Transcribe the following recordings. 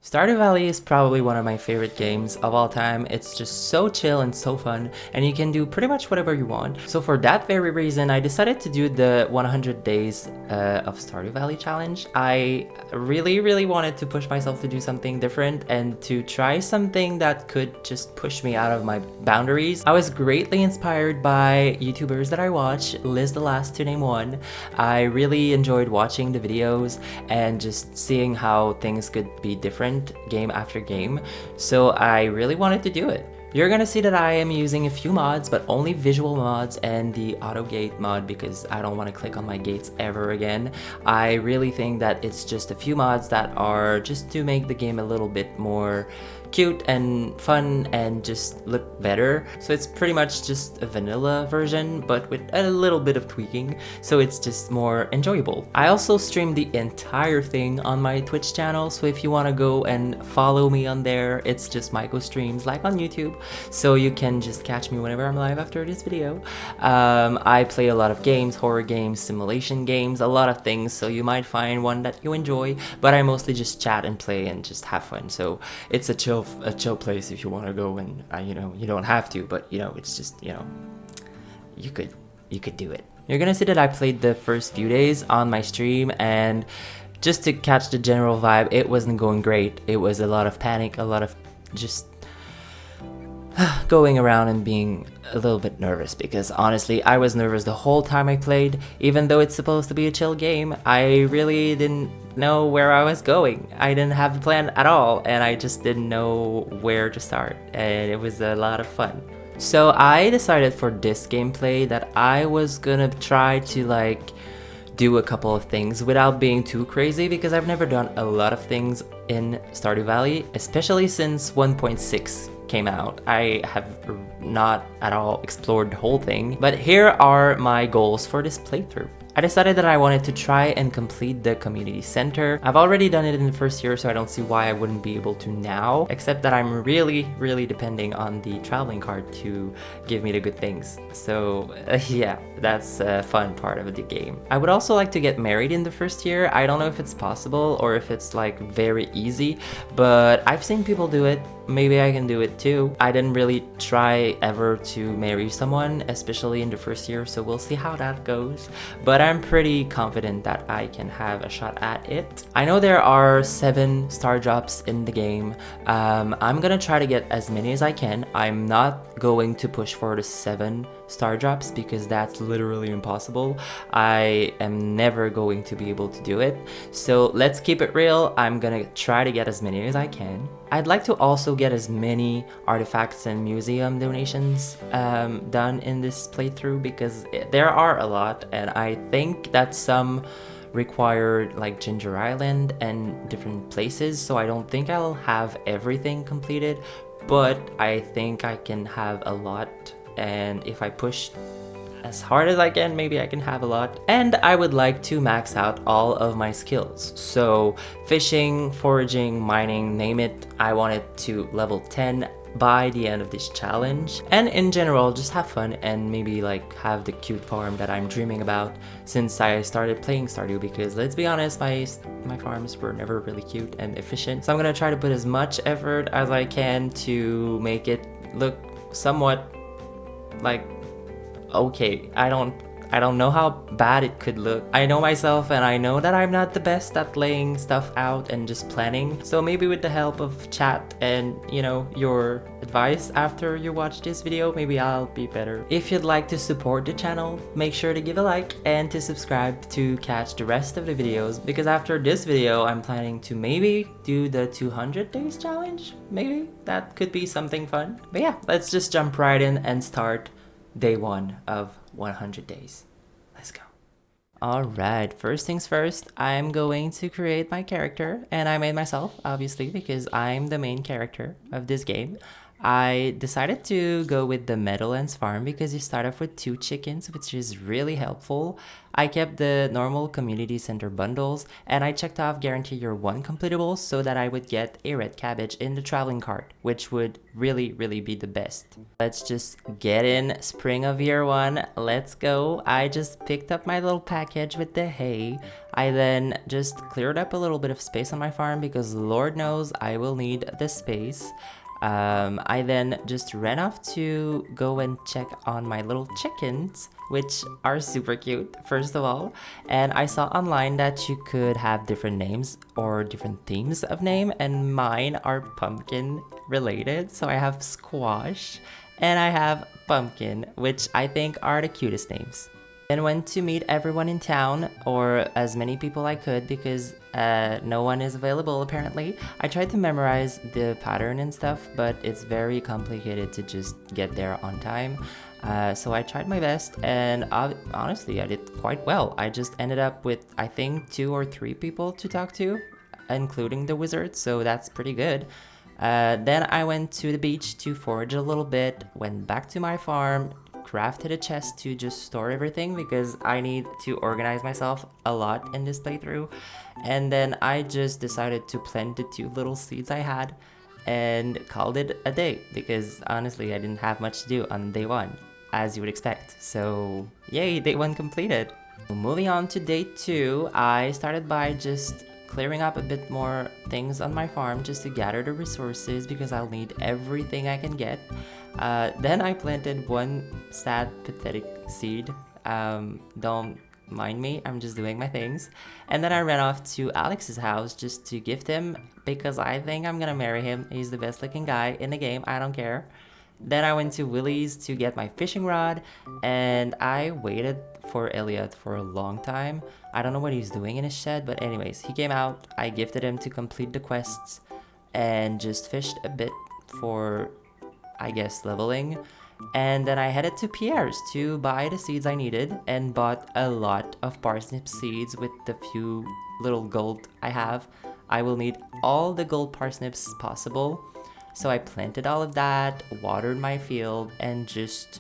Stardew Valley is probably one of my favorite games of all time. It's just so chill and so fun, and you can do pretty much whatever you want. So for that very reason, I decided to do the 100 days of Stardew Valley challenge. I really wanted to push myself to do something different and to try something that could just push me out of my boundaries. I was greatly inspired by YouTubers that I watch, Liz the Last to name one. I really enjoyed watching the videos and just seeing how things could be different game after game, so I really wanted to do it. You're gonna see that I am using a few mods, but only visual mods and the auto gate mod because I don't want to click on my gates ever again. I really think that it's just a few mods that are just to make the game a little bit more cute and fun and just look better. So it's pretty much just a vanilla version, but with a little bit of tweaking, so it's just more enjoyable. I also stream the entire thing on my Twitch channel, so if you want to go and follow me on there, it's just Maiko Streams like on YouTube, so you can just catch me whenever I'm live after this video. I play a lot of games, horror games, simulation games, a lot of things, so you might find one that you enjoy, but I mostly just chat and play and just have fun, so it's a chill place if you want to go, and you don't have to, but it's just you could do it. You're gonna see that I played the first few days on my stream, and just to catch the general vibe, it wasn't going great. It was a lot of panic, a lot of just going around and being a little bit nervous, because honestly I was nervous the whole time I played. Even though it's supposed to be a chill game, I really didn't know where I was going. I didn't have a plan at all, and I just didn't know where to start, and it was a lot of fun. So I decided for this gameplay that I was gonna try to do a couple of things without being too crazy, because I've never done a lot of things in Stardew Valley, especially since 1.6 came out. I have not at all explored the whole thing, but here are my goals for this playthrough. I decided that I wanted to try and complete the community center. I've already done it in the first year, so I don't see why I wouldn't be able to now, except that I'm really depending on the traveling card to give me the good things. So yeah, that's a fun part of the game. I would also like to get married in the first year. I don't know if it's possible or if it's very easy, but I've seen people do it. Maybe I can do it too. I didn't really try ever to marry someone, especially in the first year, so we'll see how that goes. But I'm pretty confident that I can have a shot at it. I know there are 7 star drops in the game. I'm gonna try to get as many as I can. I'm not going to push for the 7 star drops because that's literally impossible. I am never going to be able to do it. So let's keep it real. I'm gonna try to get as many as I can. I'd like to also get as many artifacts and museum donations done in this playthrough, because there are a lot, and I think that some require Ginger Island and different places, so I don't think I'll have everything completed, but I think I can have a lot, and if I push as hard as I can, maybe I can have a lot. And I would like to max out all of my skills. So fishing, foraging, mining, name it, I want it to level 10 by the end of this challenge. And in general, just have fun and maybe have the cute farm that I'm dreaming about since I started playing Stardew, because let's be honest, my farms were never really cute and efficient. So I'm gonna try to put as much effort as I can to make it look somewhat okay. I don't know how bad it could look. I know myself, and I know that I'm not the best at laying stuff out and just planning. So maybe with the help of chat and your advice after you watch this video, maybe I'll be better. If you'd like to support the channel, make sure to give a like and to subscribe to catch the rest of the videos, because after this video I'm planning to maybe do the 200 days challenge. Maybe that could be something fun. But yeah, let's just jump right in and start day 1 of 100 days. Let's go. Alright, first things first, I'm going to create my character, and I made myself, obviously, because I'm the main character of this game. I decided to go with the Meadowlands farm because you start off with 2 chickens, which is really helpful. I kept the normal community center bundles, and I checked off guarantee your 1 completable so that I would get a red cabbage in the traveling cart, which would really be the best. Let's just get in spring of year 1. Let's go. I just picked up my little package with the hay. I then just cleared up a little bit of space on my farm because Lord knows I will need the space. I then just ran off to go and check on my little chickens, which are super cute, first of all. And I saw online that you could have different names or different themes of name, and mine are pumpkin related. So I have Squash and I have Pumpkin, which I think are the cutest names. Then went to meet everyone in town, or as many people I could, because no one is available apparently. I tried to memorize the pattern and stuff, but it's very complicated to just get there on time. So I tried my best, and honestly, I did quite well. I just ended up with, I think, 2 or 3 people to talk to, including the wizard, so that's pretty good. Then I went to the beach to forage a little bit, went back to my farm, crafted a chest to just store everything because I need to organize myself a lot in this playthrough. And then I just decided to plant the 2 little seeds I had and called it a day because honestly I didn't have much to do on day 1, as you would expect. So yay, day 1 completed. Moving on to day 2, I started by just clearing up a bit more things on my farm just to gather the resources because I'll need everything I can get. Then I planted 1 sad, pathetic seed. Don't mind me, I'm just doing my things. And then I ran off to Alex's house just to gift him because I think I'm gonna marry him. He's the best looking guy in the game, I don't care. Then I went to Willie's to get my fishing rod, and I waited for Elliot for a long time. I don't know what he's doing in his shed, but anyways, he came out, I gifted him to complete the quests, and just fished a bit for, I guess, leveling. And then I headed to Pierre's to buy the seeds I needed and bought a lot of parsnip seeds with the few little gold I have. I will need all the gold parsnips possible. So I planted all of that, watered my field, and just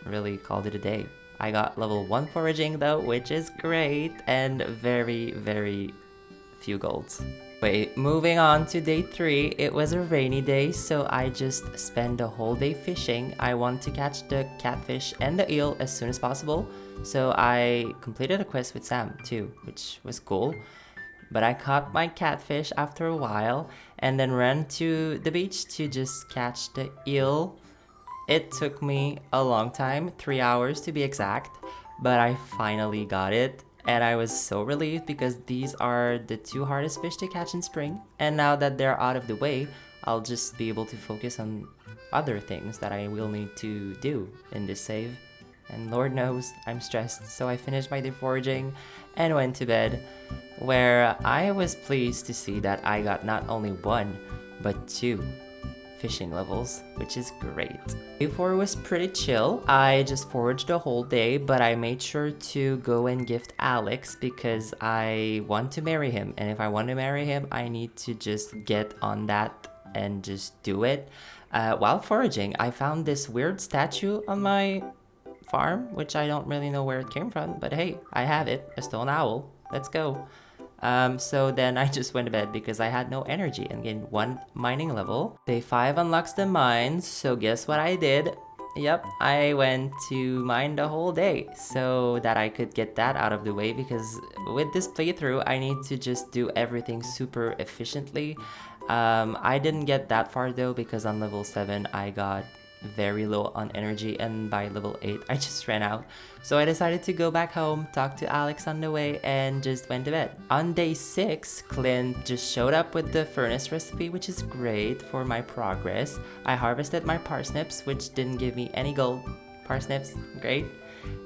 really called it a day. I got level 1 foraging though, which is great, and very few golds. Wait, moving on to day 3, it was a rainy day, so I just spent the whole day fishing. I want to catch the catfish and the eel as soon as possible, so I completed a quest with Sam too, which was cool. But I caught my catfish after a while and then ran to the beach to just catch the eel. It took me a long time, 3 hours to be exact, but I finally got it. And I was so relieved because these are the 2 hardest fish to catch in spring. And now that they're out of the way, I'll just be able to focus on other things that I will need to do in this save. And Lord knows I'm stressed, so I finished my day foraging and went to bed, where I was pleased to see that I got not only 1, but 2 fishing levels, which is great. Day 4 was pretty chill. I just foraged the whole day, but I made sure to go and gift Alex because I want to marry him. And if I want to marry him, I need to just get on that and just do it. While foraging, I found this weird statue on my farm, which I don't really know where it came from, but hey, I have it, a stone owl. Let's go. So then I just went to bed because I had no energy and gained 1 mining level. Day 5 unlocks the mines, so guess what I did? Yep, I went to mine the whole day so that I could get that out of the way because with this playthrough, I need to just do everything super efficiently. I didn't get that far though because on level 7 I got very low on energy, and by level 8 I just ran out. So I decided to go back home, talk to Alex on the way, and just went to bed. On day 6, Clint just showed up with the furnace recipe, which is great for my progress. I harvested my parsnips, which didn't give me any gold parsnips, great.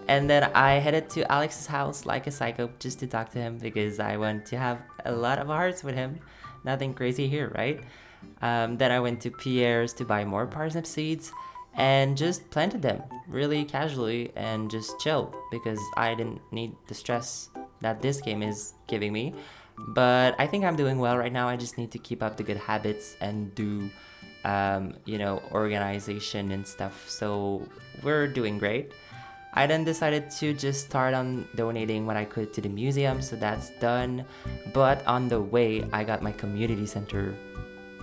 And then I headed to Alex's house like a psycho just to talk to him because I want to have a lot of hearts with him. Nothing crazy here, right? Then I went to Pierre's to buy more parsnip seeds and just planted them really casually and just chill because I didn't need the stress that this game is giving me. But I think I'm doing well right now. I just need to keep up the good habits and do organization and stuff. So we're doing great. I then decided to just start on donating what I could to the museum, so that's done. But on the way, I got my community center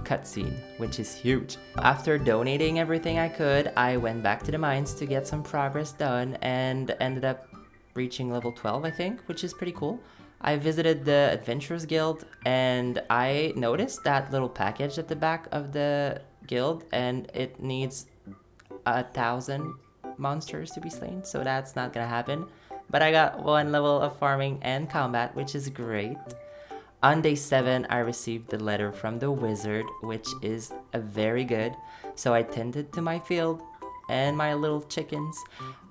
cutscene, which is huge. After donating everything I could, I went back to the mines to get some progress done and ended up reaching level 12, I think, which is pretty cool. I visited the Adventurers Guild and I noticed that little package at the back of the guild, and it needs 1,000 monsters to be slain, so that's not gonna happen. But I got one level of farming and combat, which is great. On day 7, I received the letter from the wizard, which is a very good. So I tended to my field and my little chickens.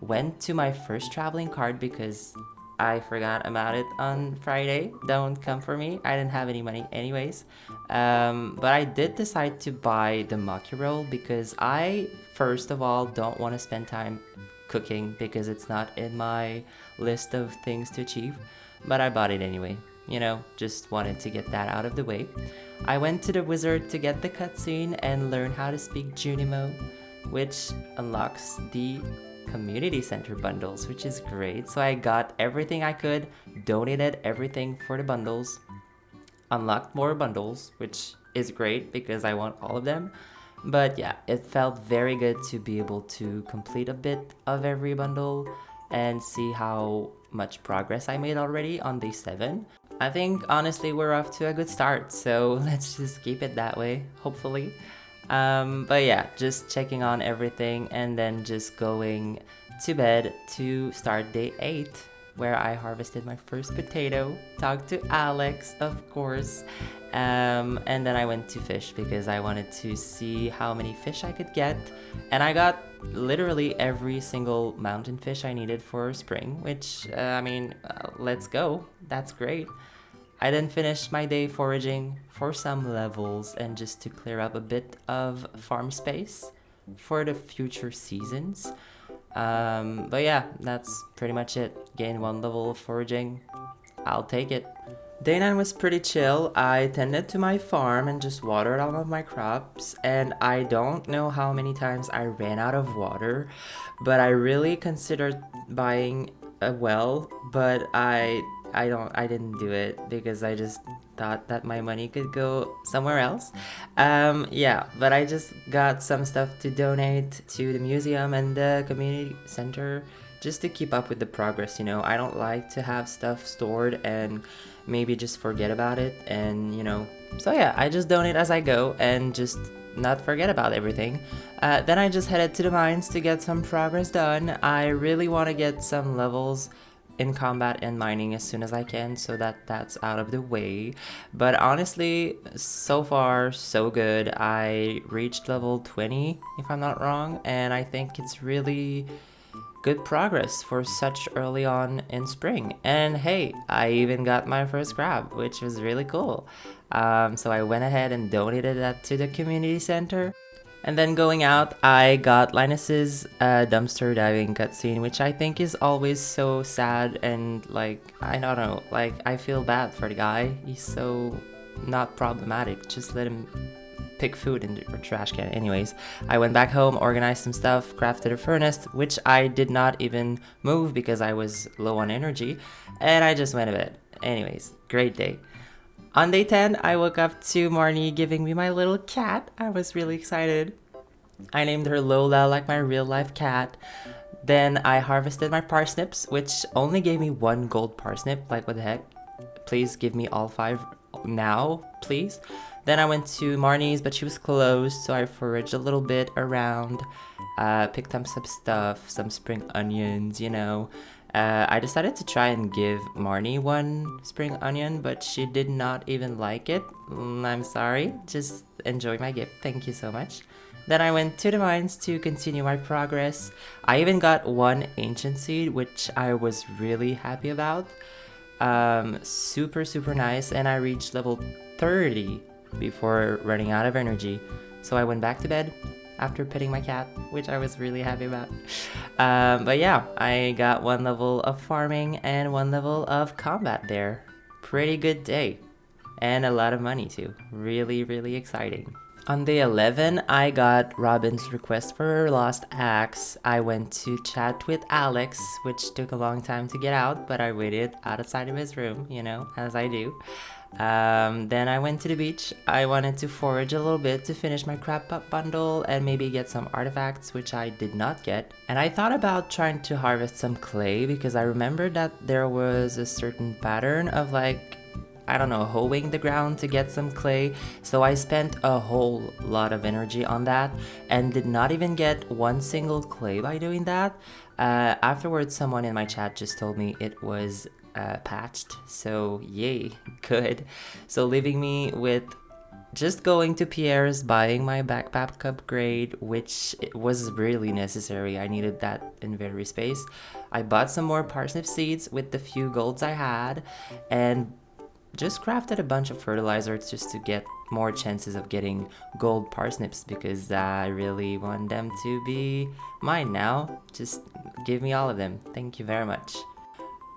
Went to my first traveling card because I forgot about it on Friday. Don't come for me. I didn't have any money anyways. But I did decide to buy the Maki roll because I, first of all, don't want to spend time cooking because it's not in my list of things to achieve. But I bought it anyway. Just wanted to get that out of the way. I went to the wizard to get the cutscene and learn how to speak Junimo, which unlocks the community center bundles, which is great. So I got everything I could, donated everything for the bundles, unlocked more bundles, which is great because I want all of them. But yeah, it felt very good to be able to complete a bit of every bundle and see how much progress I made already on day 7. I think honestly we're off to a good start, so let's just keep it that way, hopefully. But yeah, just checking on everything and then just going to bed to start day 8, where I harvested my first potato, talked to Alex, of course, and then I went to fish because I wanted to see how many fish I could get, and I got literally every single mountain fish I needed for spring, which, let's go, that's great. I then finished my day foraging for some levels and just to clear up a bit of farm space for the future seasons. But yeah, that's pretty much it. Gain 1 level of foraging. I'll take it. Day 9 was pretty chill. I tended to my farm and just watered all of my crops, and I don't know how many times I ran out of water, but I really considered buying a well, but I didn't do it because I just thought that my money could go somewhere else. Yeah, but I just got some stuff to donate to the museum and the community center just to keep up with the progress. I don't like to have stuff stored and maybe just forget about it, and so yeah, I just donate as I go and just not forget about everything. Then I just headed to the mines to get some progress done. I really want to get some levels in combat and mining as soon as I can so that that's out of the way. But honestly, so far so good. I reached level 20 if I'm not wrong, and I think it's really good progress for such early on in spring. And hey, I even got my first crab, which was really cool. So I went ahead and donated that to the community center. And then going out, I got Linus's dumpster diving cutscene, which I think is always so sad, and I don't know, I feel bad for the guy. He's so not problematic. Just let him pick food in the trash can. Anyways, I went back home, organized some stuff, crafted a furnace, which I did not even move because I was low on energy, and I just went to bed. Anyways, great day. On day 10, I woke up to Marnie giving me my little cat. I was really excited. I named her Lola, like my real life cat. Then I harvested my parsnips, which only gave me 1 gold parsnip. What the heck? Please give me all 5 now, please. Then I went to Marnie's, but she was closed, so I foraged a little bit around, picked up some stuff, some spring onions, I decided to try and give Marnie 1 spring onion, but she did not even like it. I'm sorry, just enjoy my gift, thank you so much. Then I went to the mines to continue my progress. I even got 1 ancient seed, which I was really happy about. Super nice, and I reached level 30 before running out of energy. So I went back to bed after petting my cat, which I was really happy about. But yeah, I got 1 level of farming and 1 level of combat there. Pretty good day. And a lot of money too. Really exciting. On day 11, I got Robin's request for her lost axe. I went to chat with Alex, which took a long time to get out, but I waited outside of his room, as I do. Then I went to the beach. I wanted to forage a little bit to finish my crab pup bundle and maybe get some artifacts, which I did not get. And I thought about trying to harvest some clay because I remembered that there was a certain pattern of I don't know, hoeing the ground to get some clay. So I spent a whole lot of energy on that and did not even get one single clay by doing that. Afterwards, someone in my chat just told me it was patched. So yay, good. So leaving me with just going to Pierre's, buying my backpack upgrade, which was really necessary. I needed that inventory space. I bought some more parsnip seeds with the few golds I had, and just crafted a bunch of fertilizers just to get more chances of getting gold parsnips because I really want them to be mine now. Just give me all of them. Thank you very much.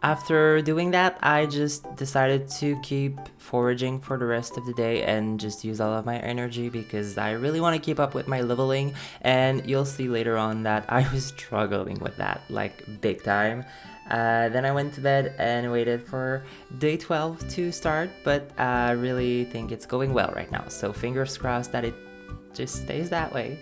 After doing that, I just decided to keep foraging for the rest of the day and just use all of my energy because I really want to keep up with my leveling, and you'll see later on that I was struggling with that, big time. Then I went to bed and waited for day 12 to start, but I really think it's going well right now, so fingers crossed that it just stays that way.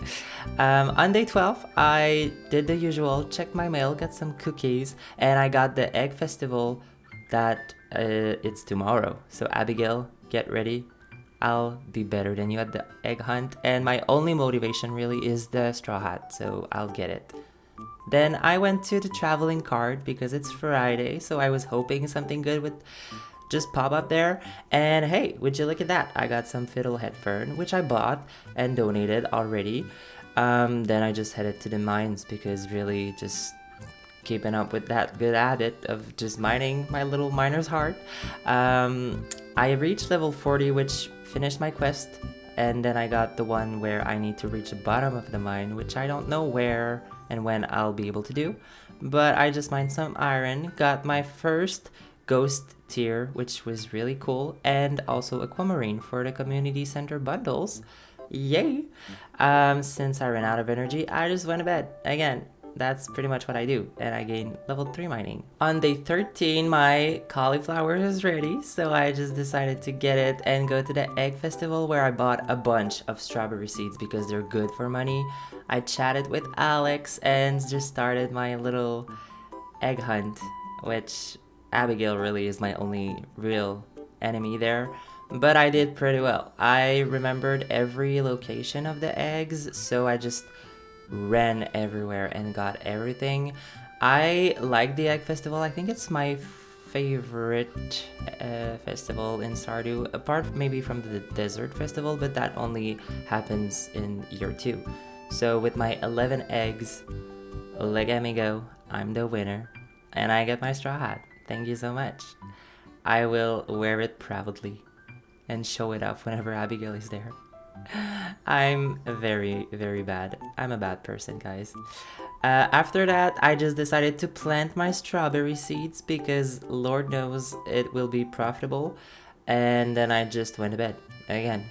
On day 12, I did the usual, checked my mail, got some cookies, and I got the egg festival that it's tomorrow. So Abigail, get ready. I'll be better than you at the egg hunt, and my only motivation really is the straw hat, so I'll get it. Then I went to the traveling card because it's Friday, so I was hoping something good would just pop up there. And hey, would you look at that? I got some fiddlehead fern, which I bought and donated already. Then I just headed to the mines because really just keeping up with that good habit of just mining my little miner's heart. I reached level 40, which finished my quest. And then I got the one where I need to reach the bottom of the mine, which I don't know where and when I'll be able to do. But I just mined some iron, got my first ghost tier, which was really cool, and also aquamarine for the community center bundles. Yay! Since I ran out of energy, I just went to bed. Again, that's pretty much what I do, and I gained level 3 mining. On day 13, my cauliflower is ready, so I just decided to get it and go to the egg festival where I bought a bunch of strawberry seeds because they're good for money. I chatted with Alex and just started my little egg hunt, which Abigail really is my only real enemy there, but I did pretty well. I remembered every location of the eggs, so I just ran everywhere and got everything. I like the egg festival. I think it's my favorite festival in Stardew, apart maybe from the desert festival, but that only happens in year 2. So with my 11 eggs, let me go, I'm the winner, and I get my straw hat. Thank you so much. I will wear it proudly and show it off whenever Abigail is there. I'm very, very bad. I'm a bad person, guys. After that, I just decided to plant my strawberry seeds because Lord knows it will be profitable. And then I just went to bed again,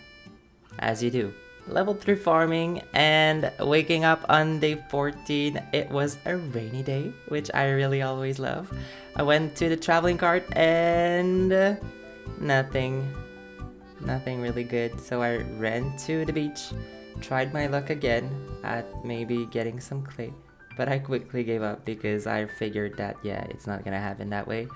as you do. Level 3 farming and waking up on day 14. It was a rainy day, which I really always love. I went to the traveling cart and nothing really good. So I ran to the beach, tried my luck again at maybe getting some clay, but I quickly gave up because I figured that, yeah, it's not gonna happen that way.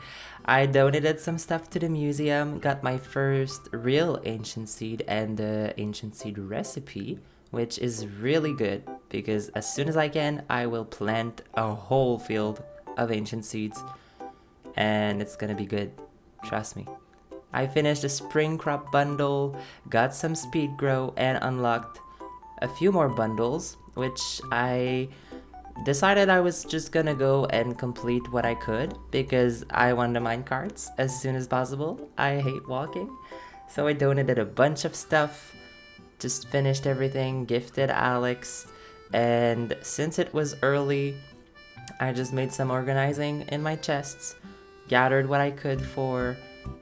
I donated some stuff to the museum, got my first real ancient seed and the ancient seed recipe, which is really good because as soon as I can, I will plant a whole field of ancient seeds and it's gonna be good, trust me. I finished a spring crop bundle, got some speed grow, and unlocked a few more bundles, which I decided I was just gonna go and complete what I could because I want to mine carts as soon as possible. I hate walking. So I donated a bunch of stuff, just finished everything, gifted Alex, and since it was early, I just made some organizing in my chests, gathered what I could for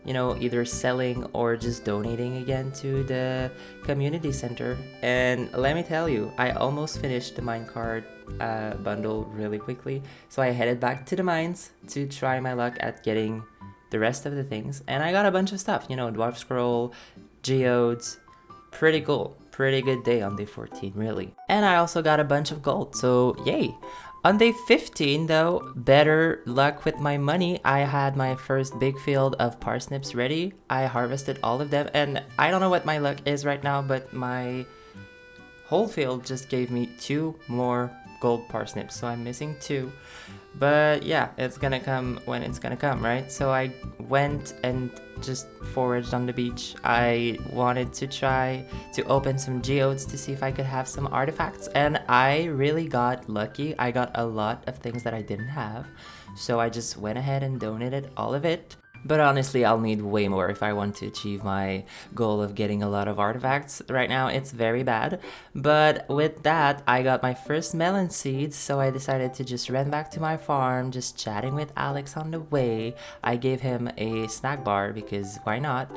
either selling or just donating again to the community center. And let me tell you, I almost finished the minecart bundle really quickly. So I headed back to the mines to try my luck at getting the rest of the things. And I got a bunch of stuff, dwarf scroll, geodes. Pretty cool. Pretty good day on day 14, really. And I also got a bunch of gold, so yay. On day 15, though, better luck with my money. I had my first big field of parsnips ready. I harvested all of them, and I don't know what my luck is right now, but my whole field just gave me 2 more gold parsnips, so I'm missing 2. But yeah, it's gonna come when it's gonna come, right? So I went and just foraged on the beach. I wanted to try to open some geodes to see if I could have some artifacts, and I really got lucky. I got a lot of things that I didn't have, so I just went ahead and donated all of it. But honestly, I'll need way more if I want to achieve my goal of getting a lot of artifacts. Right now, it's very bad. But with that, I got my first melon seeds, so I decided to just run back to my farm, just chatting with Alex on the way. I gave him a snack bar because why not?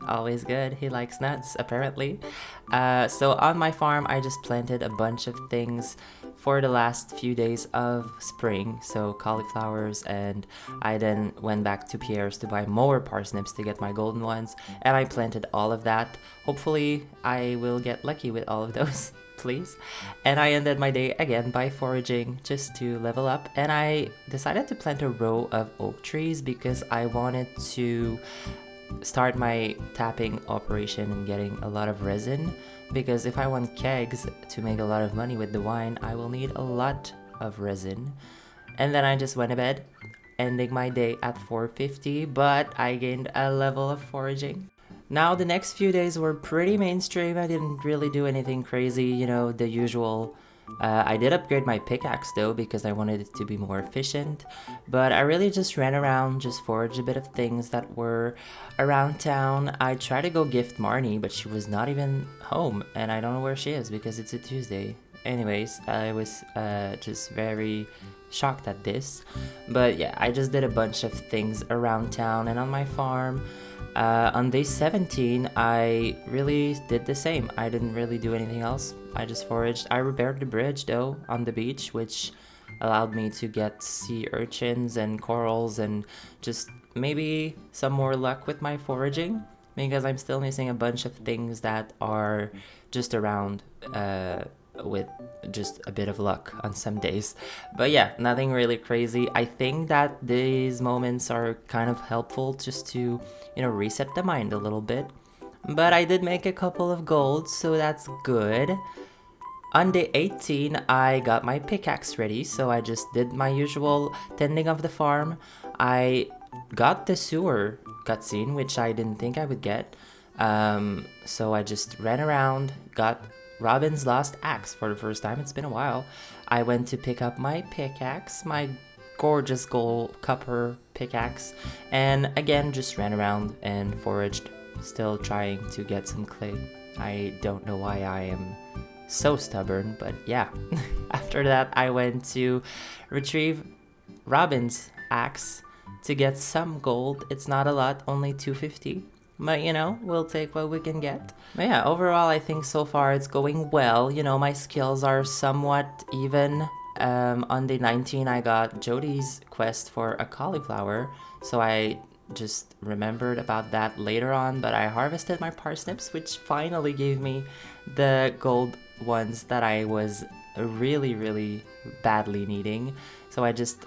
Always good. He likes nuts, apparently. So on my farm, I just planted a bunch of things for the last few days of spring, so cauliflowers, and I then went back to Pierre's to buy more parsnips to get my golden ones, and I planted all of that. Hopefully I will get lucky with all of those, please. And I ended my day again by foraging just to level up, and I decided to plant a row of oak trees because I wanted to start my tapping operation and getting a lot of resin, because if I want kegs to make a lot of money with the wine, I will need a lot of resin. And then I just went to bed, ending my day at 4:50, but I gained a level of foraging. Now the next few days were pretty mainstream. I didn't really do anything crazy, the usual. I did upgrade my pickaxe though because I wanted it to be more efficient, but I really just ran around, just foraged a bit of things that were around town. I tried to go gift Marnie, but she was not even home, and I don't know where she is because it's a Tuesday. Anyways, I was just very shocked at this, but yeah, I just did a bunch of things around town and on my farm. On day 17, I really did the same. I didn't really do anything else. I just foraged. I repaired the bridge though on the beach, which allowed me to get sea urchins and corals and just maybe some more luck with my foraging, because I'm still missing a bunch of things that are just around with just a bit of luck on some days. But yeah, nothing really crazy. I think that these moments are kind of helpful just to, reset the mind a little bit. But I did make a couple of golds, so that's good. On day 18, I got my pickaxe ready, so I just did my usual tending of the farm. I got the sewer cutscene, which I didn't think I would get. So I just ran around, got Robin's lost axe for the first time. It's been a while. I went to pick up my pickaxe, my gorgeous gold copper pickaxe, and again just ran around and foraged, still trying to get some clay. I don't know why I am so stubborn, but yeah. After that, I went to retrieve Robin's axe to get some gold. It's not a lot, only 250. But, we'll take what we can get. But yeah, overall, I think so far it's going well. My skills are somewhat even. On day 19, I got Jody's quest for a cauliflower. So I just remembered about that later on. But I harvested my parsnips, which finally gave me the gold ones that I was really, really badly needing. So I just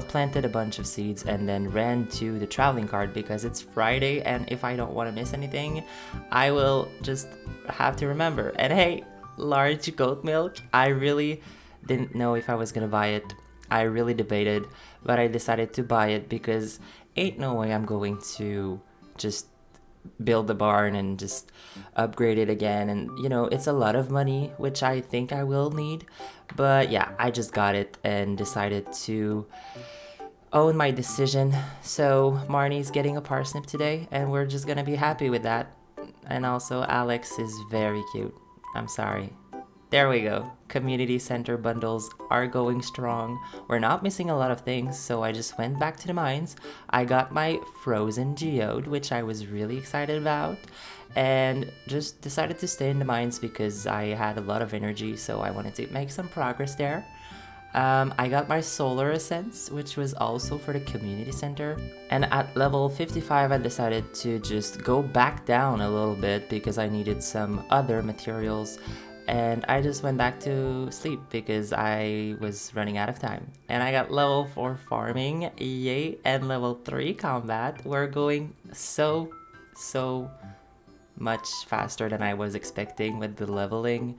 planted a bunch of seeds and then ran to the traveling cart because it's Friday, and if I don't want to miss anything, I will just have to remember. And hey, large goat milk, I really didn't know if I was gonna buy it. I really debated, but I decided to buy it because ain't no way I'm going to just build the barn and just upgrade it again, and it's a lot of money, which I think I will need. But yeah, I just got it and decided to own my decision. So Marnie's getting a parsnip today, and we're just gonna be happy with that. And also Alex is very cute. I'm sorry, There we go. Community center bundles are going strong. We're not missing a lot of things, so I just went back to the mines. I got my frozen geode, which I was really excited about, and just decided to stay in the mines because I had a lot of energy, so I wanted to make some progress there. I got my solar essence, which was also for the community center. And at level 55, I decided to just go back down a little bit because I needed some other materials. And I just went back to sleep because I was running out of time. And I got level 4 farming, yay, and level 3 combat. We're going so much faster than I was expecting with the leveling.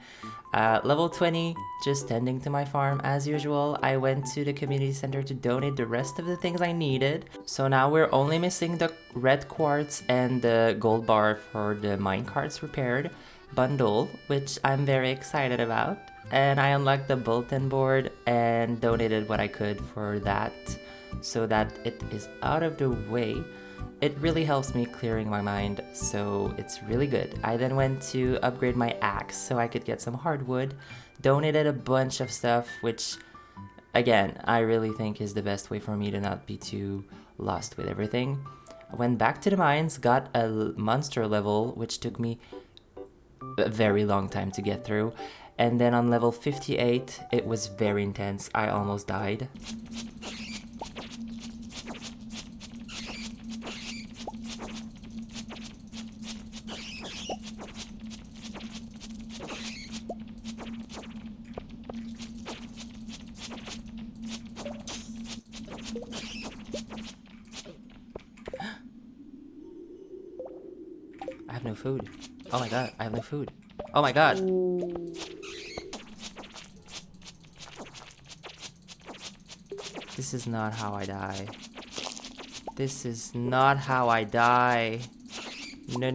Level 20, just tending to my farm as usual. I went to the community center to donate the rest of the things I needed. So now we're only missing the red quartz and the gold bar for the minecarts repaired bundle, which I'm very excited about. And I unlocked the bulletin board and donated what I could for that so that it is out of the way. It really helps me clearing my mind, so it's really good. I then went to upgrade my axe so I could get some hardwood, donated a bunch of stuff, which again, I really think is the best way for me to not be too lost with everything. I went back to the mines, got a monster level, which took me a very long time to get through. And then on level 58, it was very intense. I almost died. I have no food. Oh my god, I have no food. Oh my god. This is not how I die. This is not how I die. No.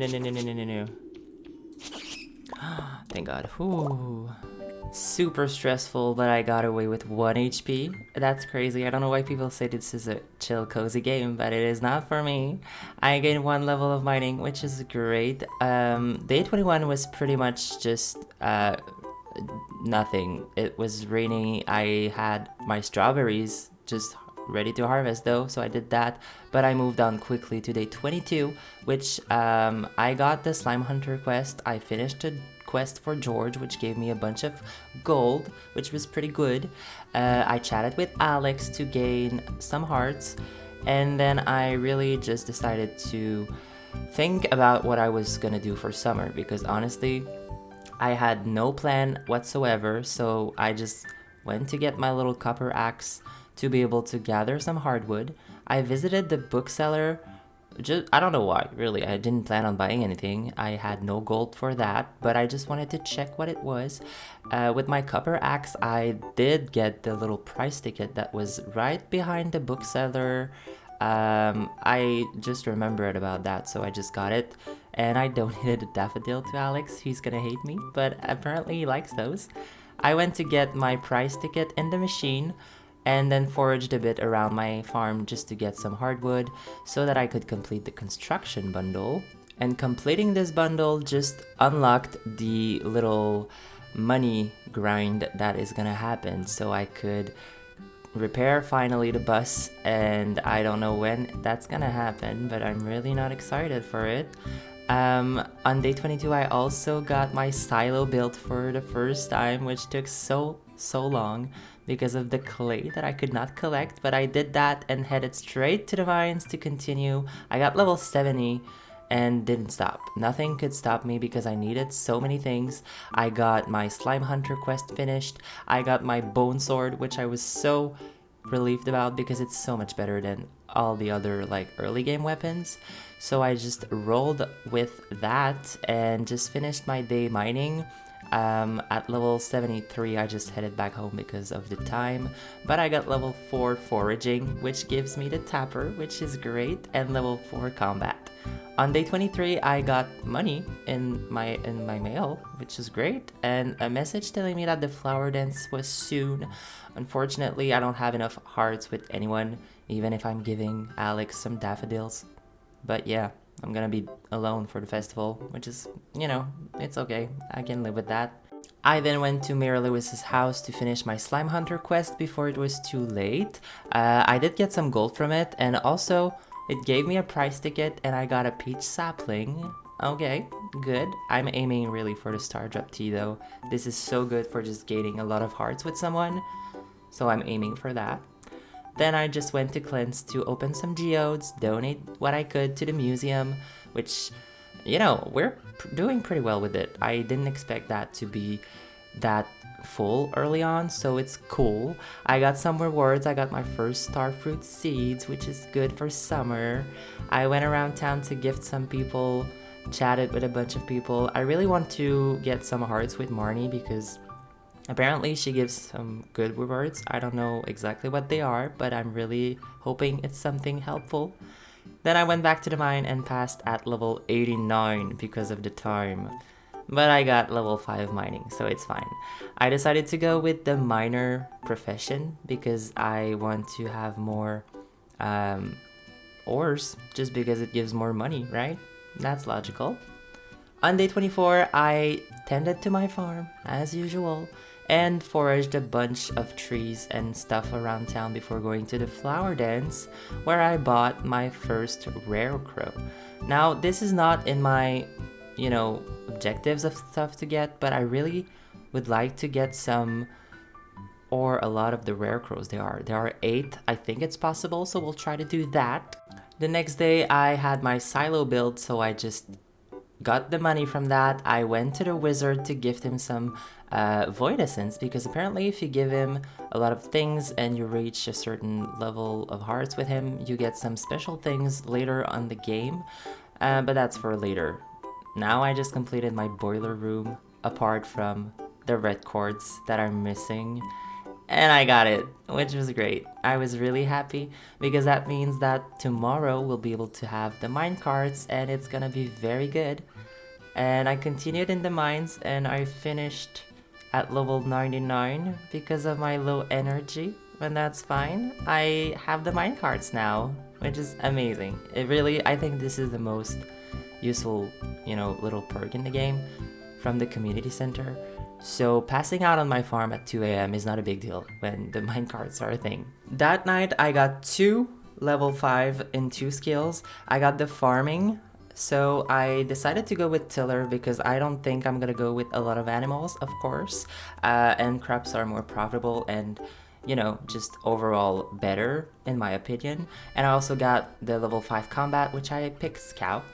Thank god. Whew. Super stressful, but I got away with 1 HP. That's crazy. I don't know why people say this is a chill, cozy game, but it is not for me. I gained 1 level of mining, which is great. Day 21 was pretty much just nothing. It was raining. I had my strawberries just ready to harvest though, so I did that. But I moved on quickly to day 22, which I got the slime hunter quest. I finished the quest for George, which gave me a bunch of gold, which was pretty good. I chatted with Alex to gain some hearts, and then I really just decided to think about what I was gonna do for summer, because honestly, I had no plan whatsoever, so I just went to get my little copper axe to be able to gather some hardwood. I visited the bookseller. I don't know why, really. I didn't plan on buying anything. I had no gold for that, but I just wanted to check what it was. With my copper axe, I did get the little price ticket that was right behind the bookseller. I just remembered about that, so I just got it. And I donated a daffodil to Alex. He's gonna hate me, but apparently he likes those. I went to get my price ticket in the machine, and then foraged a bit around my farm just to get some hardwood so that I could complete the construction bundle. And completing this bundle just unlocked the little money grind that is gonna happen, so I could repair finally the bus, and I don't know when that's gonna happen, but I'm really not excited for it. On day 22, I also got my silo built for the first time, which took so long because of the clay that I could not collect, but I did that and headed straight to the mines to continue. I got level 70 and didn't stop. Nothing could stop me because I needed so many things. I got my slime hunter quest finished. I got my bone sword, which I was so relieved about because it's so much better than all the other like early game weapons. So I just rolled with that and just finished my day mining. At level 73, I just headed back home because of the time, but I got level 4 foraging, which gives me the tapper, which is great, and level 4 combat. On day 23, I got money in my mail, which is great, and a message telling me that the flower dance was soon. Unfortunately, I don't have enough hearts with anyone, even if I'm giving Alex some daffodils. But yeah, I'm gonna be alone for the festival, which is, it's okay. I can live with that. I then went to Mary Lewis's house to finish my Slime Hunter quest before it was too late. I did get some gold from it, and also it gave me a prize ticket and I got a peach sapling. Okay, good. I'm aiming really for the Star Drop tea though. This is so good for just gaining a lot of hearts with someone, so I'm aiming for that. Then I just went to Clint's to open some geodes, donate what I could to the museum, which, we're doing pretty well with it. I didn't expect that to be that full early on, so it's cool. I got some rewards. I got my first starfruit seeds, which is good for summer. I went around town to gift some people, chatted with a bunch of people. I really want to get some hearts with Marnie because apparently she gives some good rewards. I don't know exactly what they are, but I'm really hoping it's something helpful. Then I went back to the mine and passed at level 89 because of the time. But I got level 5 mining, so it's fine. I decided to go with the miner profession because I want to have more ores, just because it gives more money, right? That's logical. On day 24, I tended to my farm, as usual, and foraged a bunch of trees and stuff around town before going to the flower dance, where I bought my first rare crow. Now, this is not in my, objectives of stuff to get, but I really would like to get some or a lot of the rare crows. There are 8, I think it's possible, so we'll try to do that. The next day, I had my silo build, so I just got the money from that. I went to the wizard to gift him some void essence because apparently if you give him a lot of things and you reach a certain level of hearts with him, you get some special things later on the game, but that's for later. Now I just completed my boiler room apart from the red quartz that I'm missing, and I got it, which was great. I was really happy because that means that tomorrow we'll be able to have the mine carts and it's gonna be very good. And I continued in the mines and I finished at level 99 because of my low energy, and that's fine. I have the mine carts now, which is amazing. I think this is the most useful, little perk in the game from the community center. So passing out on my farm at 2 a.m. is not a big deal when the minecarts are a thing. That night I got 2 level 5 in 2 skills. I got the farming, so I decided to go with tiller because I don't think I'm gonna go with a lot of animals, of course, and crops are more profitable and just overall better in my opinion. And I also got the level 5 combat, which I picked scout.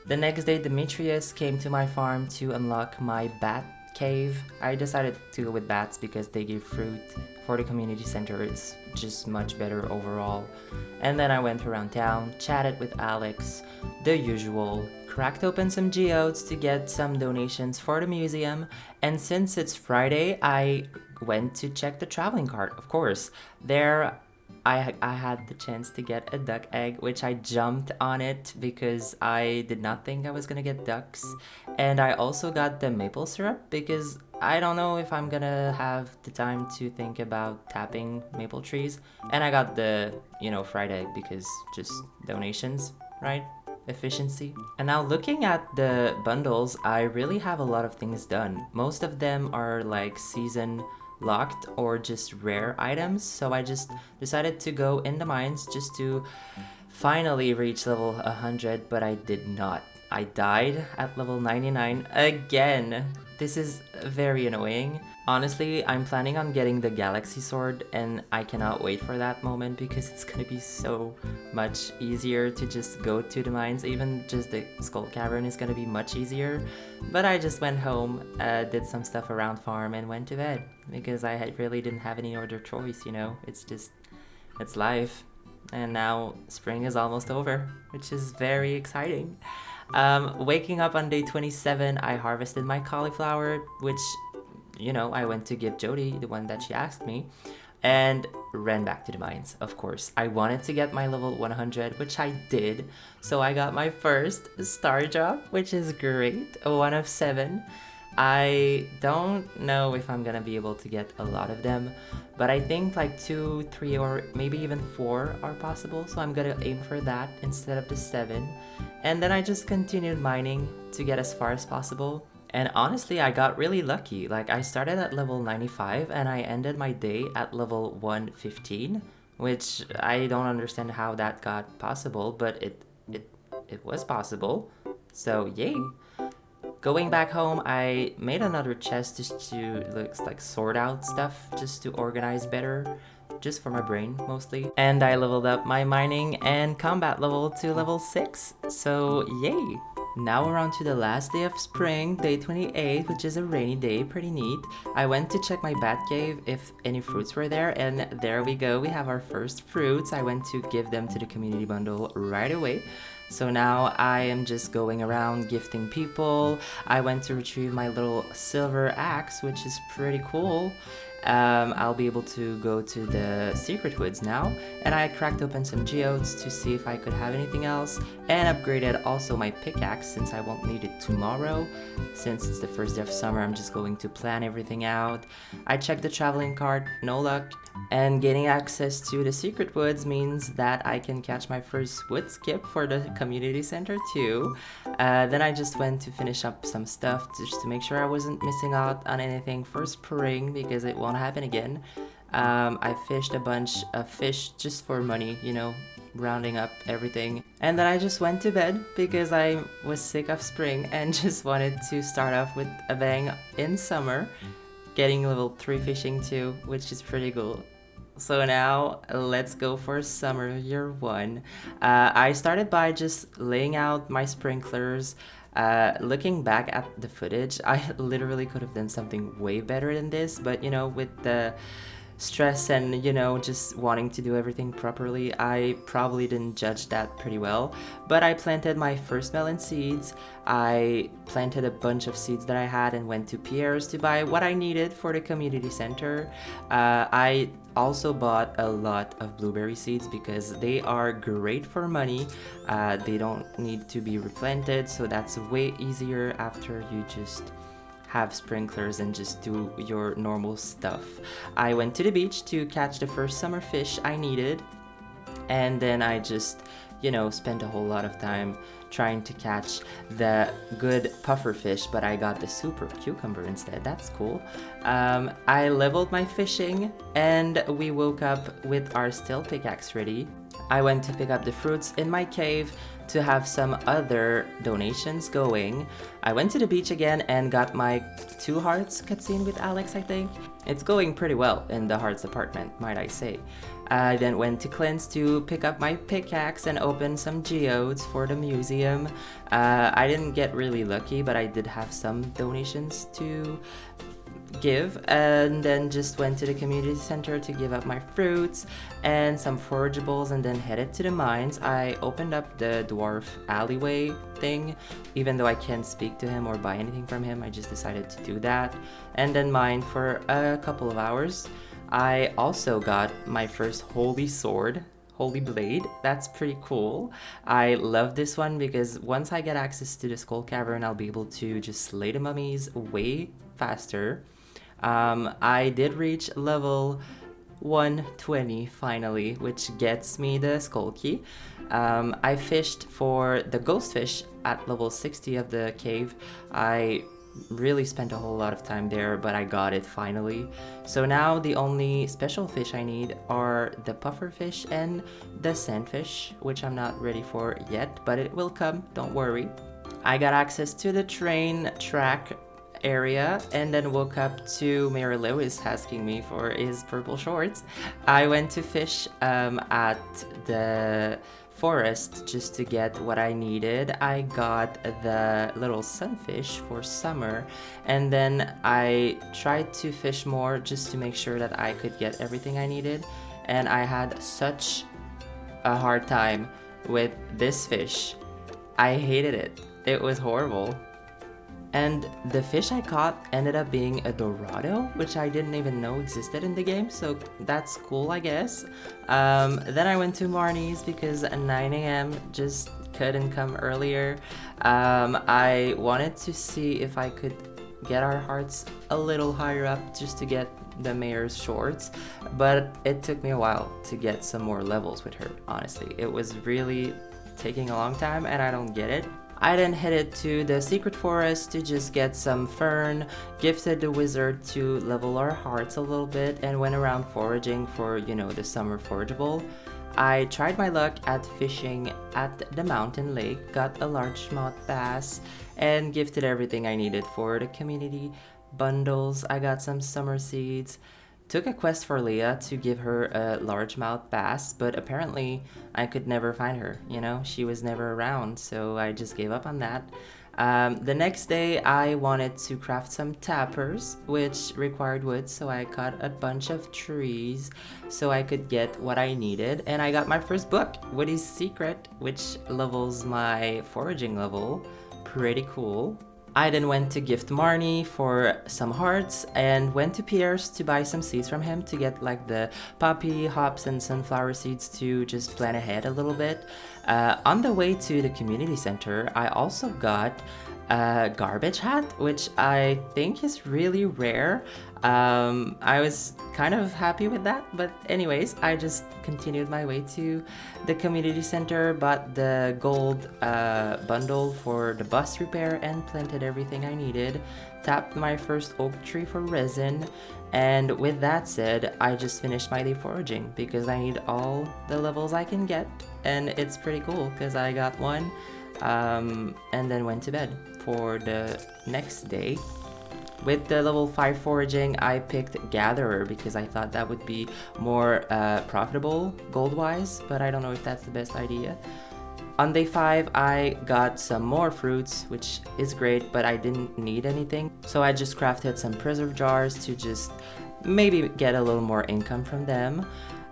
The next day Demetrius came to my farm to unlock my bat cave. I decided to go with bats because they give fruit for the community center. It's just much better overall. And then I went around town, chatted with Alex, the usual, cracked open some geodes to get some donations for the museum, and since it's Friday, I went to check the traveling cart, of course. There I had the chance to get a duck egg, which I jumped on it because I did not think I was gonna get ducks. And I also got the maple syrup because I don't know if I'm gonna have the time to think about tapping maple trees. And I got the, fried egg because just donations, right? Efficiency. And now looking at the bundles, I really have a lot of things done. Most of them are like season locked or just rare items, so I just decided to go in the mines just to finally reach level 100, but I did not. I died at level 99 again. This is very annoying. Honestly, I'm planning on getting the galaxy sword and I cannot wait for that moment because it's gonna be so much easier to just go to the mines. Even just the skull cavern is gonna be much easier. But I just went home, did some stuff around farm and went to bed because I really didn't have any other choice, it's life. And now spring is almost over, which is very exciting. Waking up on day 27, I harvested my cauliflower, which, I went to give Jody, the one that she asked me, and ran back to the mines, of course. I wanted to get my level 100, which I did, so I got my first star drop, which is great, a 1 of 7. I don't know if I'm gonna be able to get a lot of them, but I think like 2, 3, or maybe even 4 are possible, so I'm gonna aim for that instead of the 7. And then I just continued mining to get as far as possible. And honestly, I got really lucky. Like, I started at level 95 and I ended my day at level 115, which I don't understand how that got possible, but it was possible. So, yay. Going back home, I made another chest just to looks like sort out stuff, just to organize better, just for my brain mostly. And I leveled up my mining and combat level to level 6, so yay! Now we're on to the last day of spring, day 28, which is a rainy day, pretty neat. I went to check my bat cave if any fruits were there, and there we go, we have our first fruits. I went to give them to the community bundle right away. So now I am just going around gifting people. I went to retrieve my little silver axe, which is pretty cool. I'll be able to go to the secret woods now, and I cracked open some geodes to see if I could have anything else, and upgraded also my pickaxe since I won't need it tomorrow. Since it's the first day of summer, I'm just going to plan everything out. I checked the traveling cart, no luck, and gaining access to the secret woods means that I can catch my first wood skip for the community center too. Then I just went to finish up some stuff just to make sure I wasn't missing out on anything for spring because it won't happen again. I fished a bunch of fish just for money, you know, rounding up everything. And then I just went to bed because I was sick of spring and just wanted to start off with a bang in summer. Getting level 3 fishing too, which is pretty cool. So now let's go for summer year 1. I started by just laying out my sprinklers. Looking back at the footage, I literally could have done something way better than this, but you know, with the stress and you know just wanting to do everything properly, I probably didn't judge that pretty well. But I planted my first melon seeds. I planted a bunch of seeds that I had and went to Pierre's to buy what I needed for the community center. I also bought a lot of blueberry seeds because they are great for money. They don't need to be replanted, so that's way easier after you just have sprinklers and just do your normal stuff. I went to the beach to catch the first summer fish I needed, and then I just, you know, spent a whole lot of time trying to catch the good puffer fish, but I got the super cucumber instead. That's cool. I leveled my fishing and we woke up with our steel pickaxe ready. I went to pick up the fruits in my cave to have some other donations going. I went to the beach again and got my 2 hearts cutscene with Alex, I think. It's going pretty well in the hearts department, might I say. I then went to Clint's to pick up my pickaxe and open some geodes for the museum. I didn't get really lucky, but I did have some donations to give, and then just went to the community center to give up my fruits and some forageables, and then headed to the mines. I opened up the dwarf alleyway thing, even though I can't speak to him or buy anything from him. I just decided to do that and then mine for a couple of hours. I also got my first holy sword, holy blade. That's pretty cool. I love this one because once I get access to the skull cavern, I'll be able to just slay the mummies way faster. I did reach level 120 finally, which gets me the skull key. I fished for the ghost fish at level 60 of the cave. I really spent a whole lot of time there, but I got it finally. So now the only special fish I need are the puffer fish and the sandfish, which I'm not ready for yet, but it will come, don't worry. I got access to the train track area and then woke up to Mary Lewis asking me for his purple shorts. I went to fish at the forest just to get what I needed. I got the little sunfish for summer, and then I tried to fish more just to make sure that I could get everything I needed, and I had such a hard time with this fish. I hated it. It was horrible. And the fish I caught ended up being a dorado, which I didn't even know existed in the game, so that's cool, I guess. Then I went to Marnie's because at 9 a.m. just couldn't come earlier. I wanted to see if I could get our hearts a little higher up just to get the mayor's shorts, but it took me a while to get some more levels with her, honestly. It was really taking a long time and I don't get it. I then headed to the secret forest to just get some fern, gifted the wizard to level our hearts a little bit, and went around foraging for, the summer forageable. I tried my luck at fishing at the mountain lake, got a largemouth bass, and gifted everything I needed for the community bundles. I got some summer seeds. Took a quest for Leah to give her a largemouth bass, but apparently I could never find her. She was never around, so I just gave up on that. The next day, I wanted to craft some tappers, which required wood, so I cut a bunch of trees so I could get what I needed. And I got my first book, Woody's Secret, which levels my foraging level. Pretty cool. I then went to gift Marnie for some hearts and went to Pierre's to buy some seeds from him to get like the poppy, hops, and sunflower seeds to just plan ahead a little bit. On the way to the community center, I also got a garbage hat, which I think is really rare. I was kind of happy with that, but anyways, I just continued my way to the community center, bought the gold bundle for the bus repair, and planted everything I needed. Tapped my first oak tree for resin, and with that said, I just finished my day foraging because I need all the levels I can get, and it's pretty cool because I got one, and then went to bed for the next day. With the level 5 foraging, I picked Gatherer because I thought that would be more profitable gold-wise, but I don't know if that's the best idea. On day 5, I got some more fruits, which is great, but I didn't need anything. So I just crafted some preserve jars to just maybe get a little more income from them.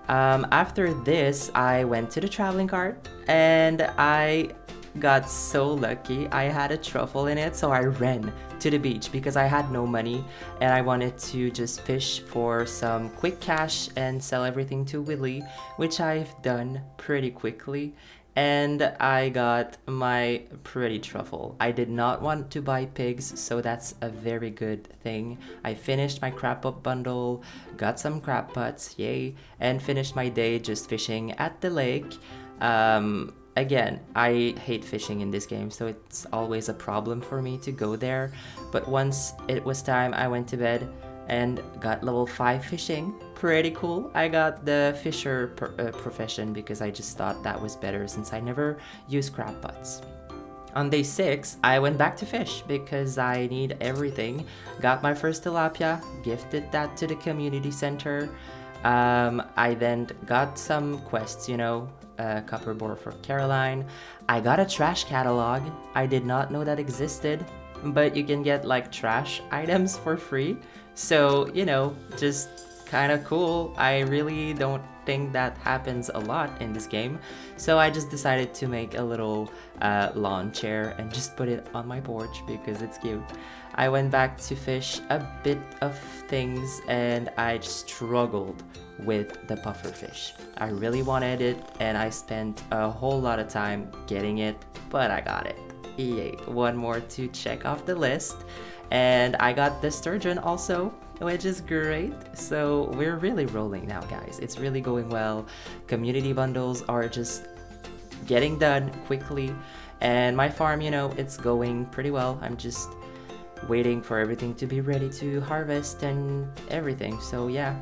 After this, I went to the traveling cart and I got so lucky. I had a truffle in it, so I ran to the beach because I had no money and I wanted to just fish for some quick cash and sell everything to Willy, which I've done pretty quickly. And I got my pretty truffle. I did not want to buy pigs, so that's a very good thing. I finished my crab pot bundle, got some crab pots, yay, and finished my day just fishing at the lake. Again, I hate fishing in this game, so it's always a problem for me to go there. But once it was time, I went to bed and got level 5 fishing. Pretty cool. I got the fisher profession because I just thought that was better since I never use crab pots. On day 6, I went back to fish because I need everything. Got my first tilapia, gifted that to the community center. I then got some quests, copper board for Caroline. I got a trash catalog. I did not know that existed, but you can get like trash items for free. So, just kind of cool. I really don't think that happens a lot in this game. So I just decided to make a little lawn chair and just put it on my porch because it's cute. I went back to fish a bit of things and I struggled with the puffer fish. I really wanted it and I spent a whole lot of time getting it, but I got it. Yay, one more to check off the list. And I got the sturgeon also, which is great. So we're really rolling now, guys. It's really going well. Community bundles are just getting done quickly. And my farm, it's going pretty well. I'm just waiting for everything to be ready to harvest and everything. So yeah,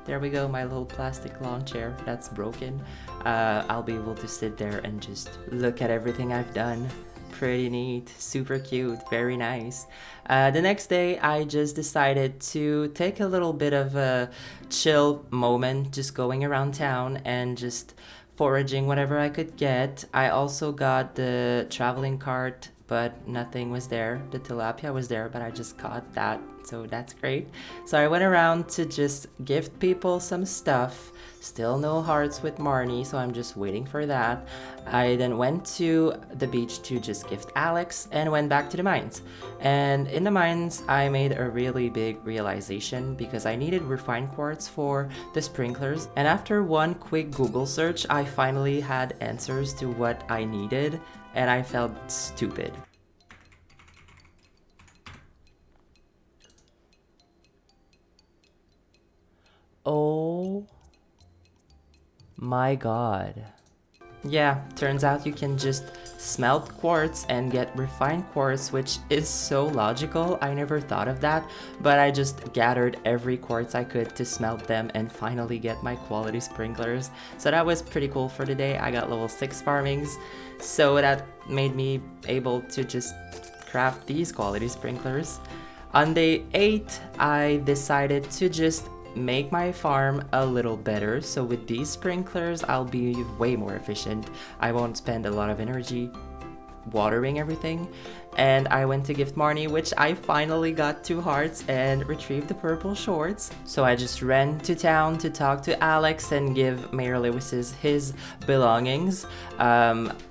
there we go, my little plastic lawn chair that's broken. I'll be able to sit there and just look at everything I've done. Pretty neat, super cute, very nice. The next day, I just decided to take a little bit of a chill moment, just going around town and just foraging whatever I could get. I also got the traveling cart, but nothing was there. The tilapia was there, but I just caught that, so that's great. So I went around to just gift people some stuff. Still no hearts with Marnie, so I'm just waiting for that. I then went to the beach to just gift Alex and went back to the mines. And in the mines, I made a really big realization because I needed refined quartz for the sprinklers. And after one quick Google search, I finally had answers to what I needed, and I felt stupid. Oh my god. Yeah, turns out you can just smelt quartz and get refined quartz, which is so logical. I never thought of that, but I just gathered every quartz I could to smelt them and finally get my quality sprinklers. So that was pretty cool for the day. I got level 6 farmings, so that made me able to just craft these quality sprinklers. On day 8, I decided to just make my farm a little better. So with these sprinklers, I'll be way more efficient. I won't spend a lot of energy watering everything. And I went to gift Marnie, which I finally got 2 hearts and retrieved the purple shorts. So I just ran to town to talk to Alex and give Mayor Lewis's his belongings.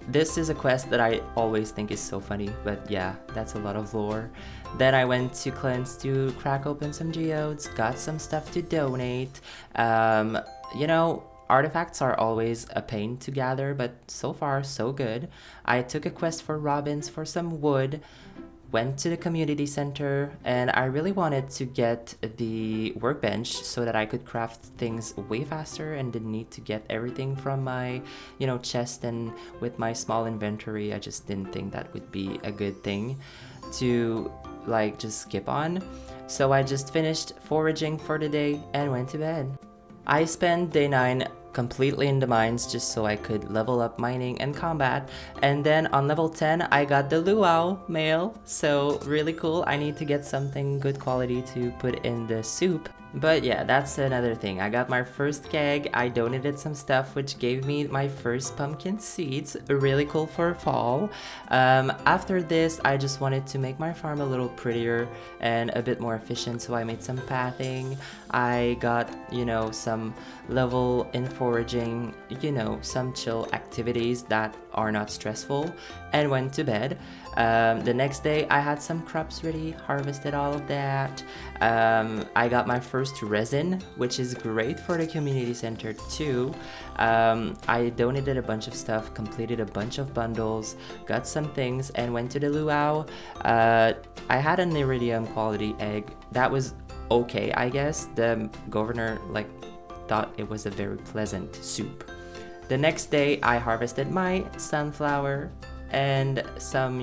This is a quest that I always think is so funny, but yeah, that's a lot of lore. Then I went to Cleanse to crack open some geodes, got some stuff to donate. You know, artifacts are always a pain to gather, but so far, so good. I took a quest for robins for some wood, went to the community center, and I really wanted to get the workbench so that I could craft things way faster and didn't need to get everything from my, chest. And with my small inventory, I just didn't think that would be a good thing to just skip on. So I just finished foraging for the day and went to bed. I spent day 9 completely in the mines just so I could level up mining and combat, and then on level 10 I got the luau mail, so really cool. I need to get something good quality to put in the soup. But yeah, that's another thing. I got my first keg, I donated some stuff which gave me my first pumpkin seeds, really cool for fall. After this, I just wanted to make my farm a little prettier and a bit more efficient, so I made some pathing. I got, some level in foraging, some chill activities that are not stressful, and went to bed. The next day I had some crops ready, harvested all of that. I got my first resin, which is great for the community center too. I donated a bunch of stuff, completed a bunch of bundles, got some things, and went to the luau. I had an iridium quality egg that was okay, I guess. The governor thought it was a very pleasant soup. The next day I harvested my sunflower and some,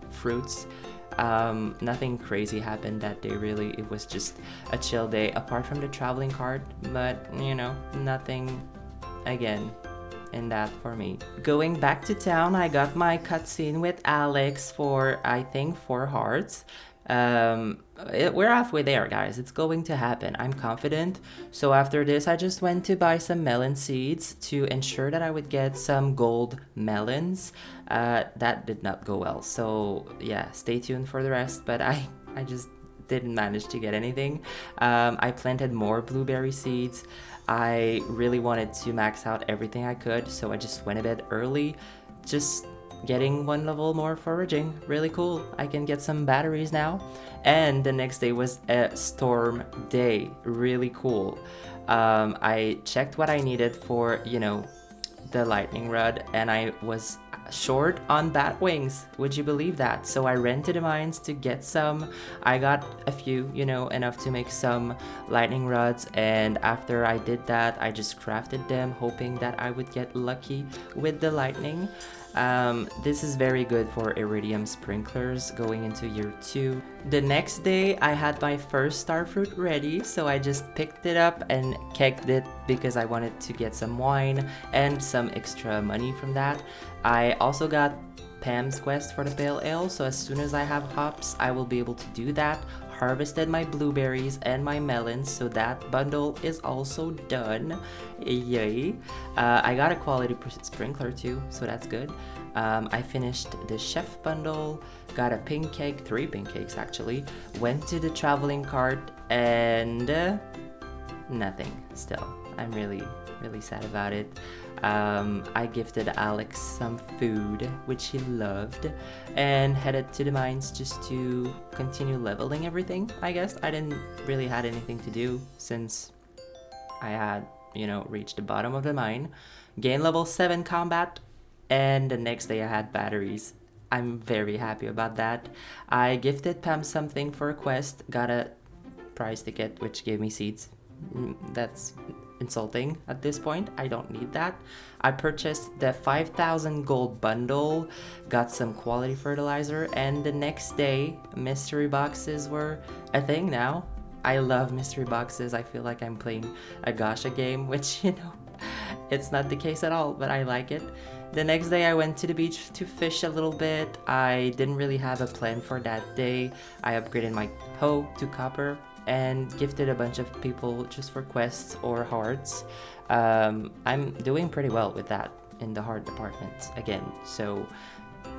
fruits. Nothing crazy happened that day really. It was just a chill day apart from the traveling cart, but nothing again in that for me. Going back to town, I got my cutscene with Alex for I think 4 hearts. We're halfway there, guys. It's going to happen. I'm confident. So after this, I just went to buy some melon seeds to ensure that I would get some gold melons. That did not go well. So yeah, stay tuned for the rest. But I just didn't manage to get anything. I planted more blueberry seeds. I really wanted to max out everything I could, so I just went a bit early. Just getting 1 level more foraging, really cool. I can get some batteries now. And the next day was a storm day, really cool. I checked what I needed for, the lightning rod, and I was short on bat wings. Would you believe that? So I ran to the mines to get some. I got a few, enough to make some lightning rods, and after I did that, I just crafted them, hoping that I would get lucky with the lightning. This is very good for iridium sprinklers going into year 2. The next day I had my first starfruit ready, so I just picked it up and kegged it because I wanted to get some wine and some extra money from that. I also got Pam's quest for the pale ale, so as soon as I have hops I will be able to do that. Harvested my blueberries and my melons, so that bundle is also done. Yay. I got a quality sprinkler too, so that's good. I finished the chef bundle, got a pink cake, 3 pink cakes actually, went to the traveling cart, and nothing still. I'm really sad about it. I gifted Alex some food, which he loved, and headed to the mines just to continue leveling everything, I guess. I didn't really had anything to do since I had, reached the bottom of the mine. Gained level 7 combat, and the next day I had batteries. I'm very happy about that. I gifted Pam something for a quest, got a prize ticket, which gave me seeds. That's insulting at this point. I don't need that. I purchased the 5,000 gold bundle, got some quality fertilizer, and the next day, mystery boxes were a thing now. I love mystery boxes. I feel like I'm playing a gacha game, which, it's not the case at all, but I like it. The next day I went to the beach to fish a little bit. I didn't really have a plan for that day. I upgraded my hoe to copper and gifted a bunch of people just for quests or hearts. I'm doing pretty well with that in the heart department again. So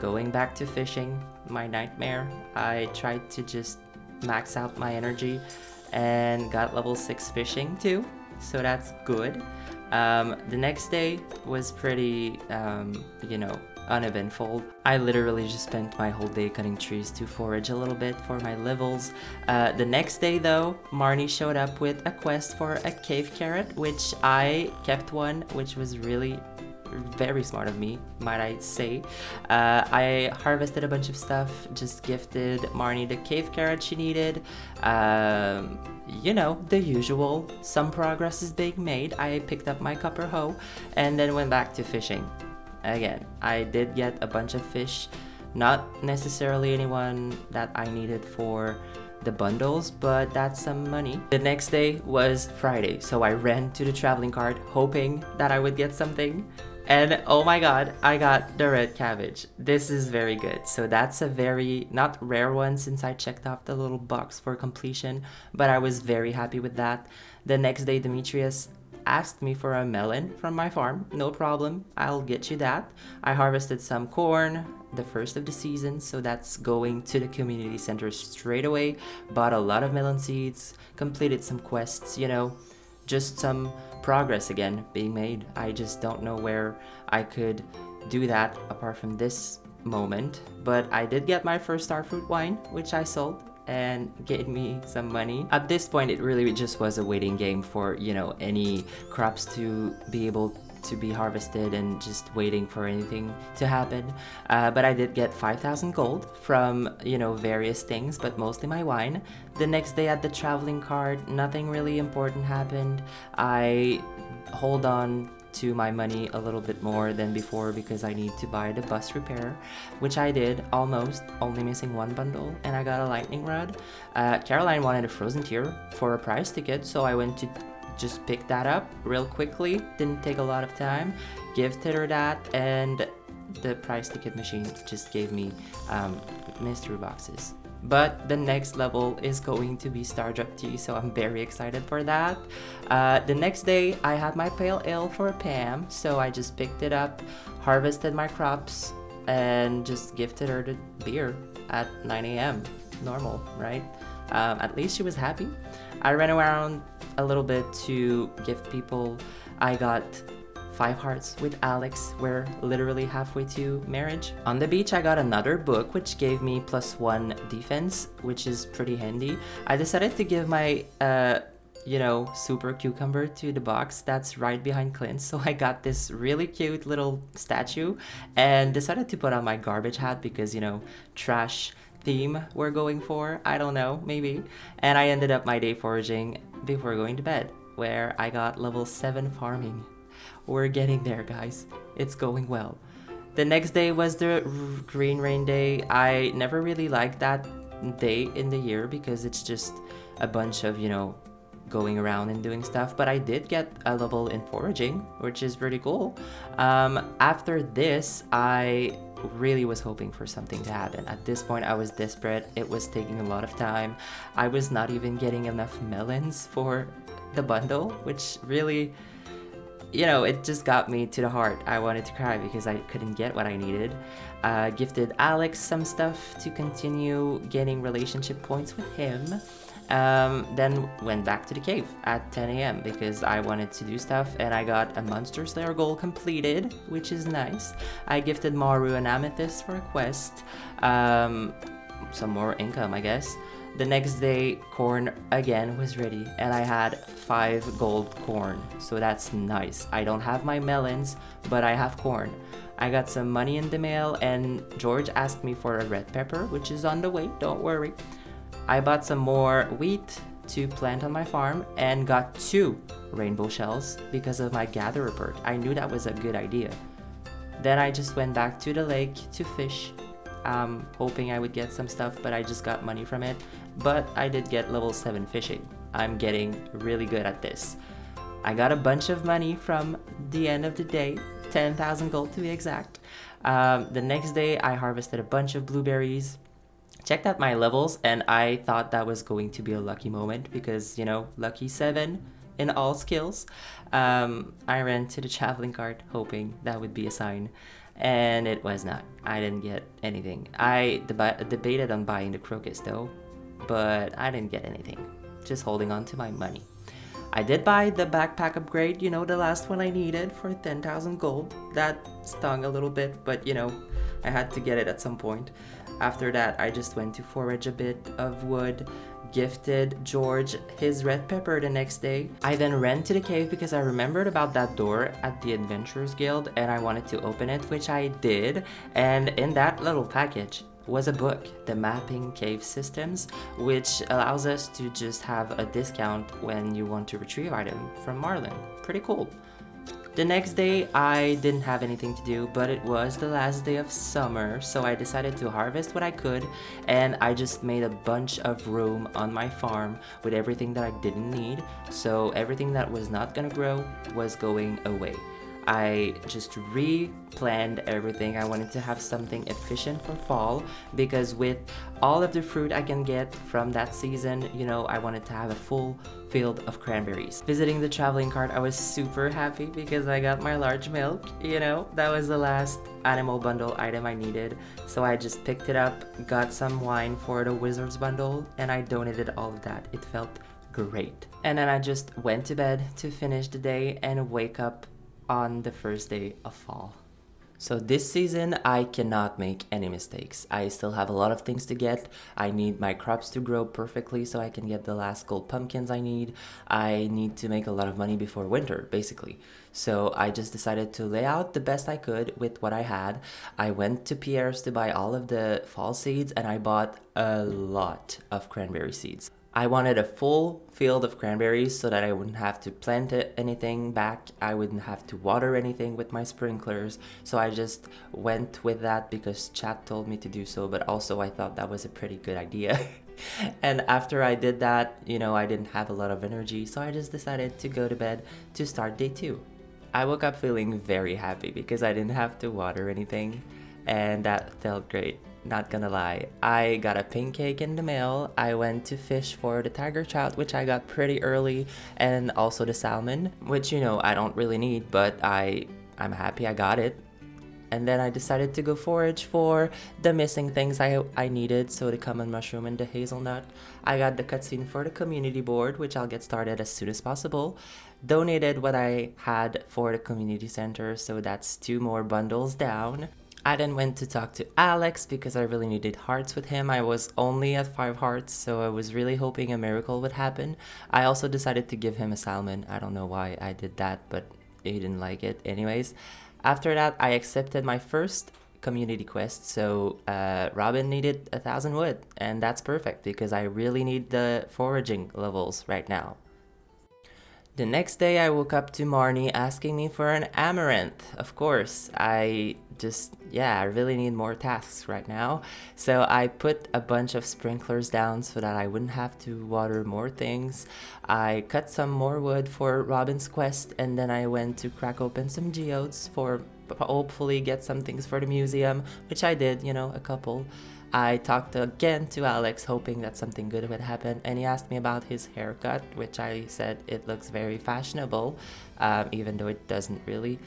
going back to fishing, my nightmare, I tried to just max out my energy and got level 6 fishing too, so that's good. The next day was pretty, uneventful. I literally just spent my whole day cutting trees to forage a little bit for my levels. The next day though, Marnie showed up with a quest for a cave carrot, which I kept one, which was really very smart of me, might I say. I harvested a bunch of stuff, just gifted Marnie the cave carrot she needed. The usual. Some progress is being made. I picked up my copper hoe and then went back to fishing. Again, I did get a bunch of fish, not necessarily anyone that I needed for the bundles, but that's some money. The next day was Friday, so I ran to the traveling cart hoping that I would get something. And oh my god, I got the red cabbage. This is very good. So that's a very, not rare one since I checked off the little box for completion, but I was very happy with that. The next day, Demetrius asked me for a melon from my farm. No problem, I'll get you that. I harvested some corn, the first of the season, so that's going to the community center straight away. Bought a lot of melon seeds, completed some quests, just some progress again being made. I just don't know where I could do that apart from this moment, but I did get my first starfruit wine, which I sold and gave me some money. At this point, it really just was a waiting game for, any crops to be able to be harvested and just waiting for anything to happen. But I did get 5,000 gold from, various things, but mostly my wine. The next day at the traveling cart, nothing really important happened. I hold on to my money a little bit more than before because I need to buy the bus repair, which I did almost, only missing one bundle, and I got a lightning rod. Caroline wanted a frozen tear for a prize ticket, so I went to just pick that up real quickly. Didn't take a lot of time, gifted her that, and the prize ticket machine just gave me mystery boxes. But the next level is going to be Stardew tea, so I'm very excited for that. The next day, I had my pale ale for Pam, so I just picked it up, harvested my crops, and just gifted her the beer at 9 a.m. Normal, right? At least she was happy. I ran around a little bit to gift people. I got 5 hearts with Alex. We're literally halfway to marriage. On the beach, I got another book, which gave me +1 defense, which is pretty handy. I decided to give my, super cucumber to the box that's right behind Clint. So I got this really cute little statue and decided to put on my garbage hat because, trash theme we're going for. I don't know, maybe. And I ended up my day foraging before going to bed, where I got level 7 farming. We're getting there, guys. It's going well. The next day was the green rain day. I never really liked that day in the year because it's just a bunch of, going around and doing stuff. But I did get a level in foraging, which is pretty cool. After this, I really was hoping for something to happen. At this point, I was desperate. It was taking a lot of time. I was not even getting enough melons for the bundle, which really, it just got me to the heart. I wanted to cry because I couldn't get what I needed. Gifted Alex some stuff to continue getting relationship points with him. Then went back to the cave at 10 a.m. because I wanted to do stuff, and I got a Monster Slayer goal completed, which is nice. I gifted Maru an amethyst for a quest. Some more income, I guess. The next day, corn again was ready, and I had 5 gold corn, so that's nice. I don't have my melons, but I have corn. I got some money in the mail, and George asked me for a red pepper, which is on the way, don't worry. I bought some more wheat, to plant on my farm and got 2 rainbow shells because of my gatherer bird. I knew that was a good idea. Then I just went back to the lake to fish, hoping I would get some stuff, but I just got money from it. But I did get level 7 fishing. I'm getting really good at this. I got a bunch of money from the end of the day, 10,000 gold to be exact. The next day I harvested a bunch of blueberries, checked out my levels, and I thought that was going to be a lucky moment because, lucky 7 in all skills. I ran to the traveling cart hoping that would be a sign, and it was not. I didn't get anything. I debated on buying the crocus though, but I didn't get anything. Just holding on to my money. I did buy the backpack upgrade, the last one I needed for 10,000 gold. That stung a little bit, but I had to get it at some point. After that, I just went to forage a bit of wood, gifted George his red pepper the next day. I then ran to the cave because I remembered about that door at the Adventurers Guild and I wanted to open it, which I did. And in that little package was a book, The Mapping Cave Systems, which allows us to just have a discount when you want to retrieve item from Marlin. Pretty cool. The next day, I didn't have anything to do, but it was the last day of summer, so I decided to harvest what I could, and I just made a bunch of room on my farm with everything that I didn't need, so everything that was not gonna grow was going away. I just re-planned everything. I wanted to have something efficient for fall because with all of the fruit I can get from that season, I wanted to have a full field of cranberries. Visiting the traveling cart, I was super happy because I got my large milk. That was the last animal bundle item I needed. So I just picked it up, got some wine for the wizard's bundle, and I donated all of that. It felt great. And then I just went to bed to finish the day and wake up on the first day of fall. So this season, I cannot make any mistakes. I still have a lot of things to get. I need my crops to grow perfectly so I can get the last gold pumpkins I need. I need to make a lot of money before winter, basically. So I just decided to lay out the best I could with what I had. I went to Pierre's to buy all of the fall seeds and I bought a lot of cranberry seeds. I wanted a full field of cranberries so that I wouldn't have to plant anything back. I wouldn't have to water anything with my sprinklers. So I just went with that because chat told me to do so, but also I thought that was a pretty good idea. And after I did that, I didn't have a lot of energy, so I just decided to go to bed to start day 2. I woke up feeling very happy because I didn't have to water anything, and that felt great. Not gonna lie, I got a pink cake in the mail. I went to fish for the tiger trout, which I got pretty early, and also the salmon, which I don't really need, but I'm happy I got it. And then I decided to go forage for the missing things I needed, so the common mushroom and the hazelnut. I got the cutscene for the community board, which I'll get started as soon as possible. Donated what I had for the community center, so that's 2 more bundles down. I then went to talk to Alex because I really needed hearts with him. I was only at 5 hearts, so I was really hoping a miracle would happen. I also decided to give him a salmon. I don't know why I did that, but he didn't like it anyways. After that, I accepted my first community quest, so Robin needed 1,000 wood, and that's perfect because I really need the foraging levels right now. The next day I woke up to Marnie asking me for an amaranth. Of course, I really need more tasks right now. So I put a bunch of sprinklers down so that I wouldn't have to water more things. I cut some more wood for Robin's quest, and then I went to crack open some geodes for hopefully get some things for the museum, which I did, a couple. I talked again to Alex, hoping that something good would happen, and he asked me about his haircut, which I said it looks very fashionable, even though it doesn't really.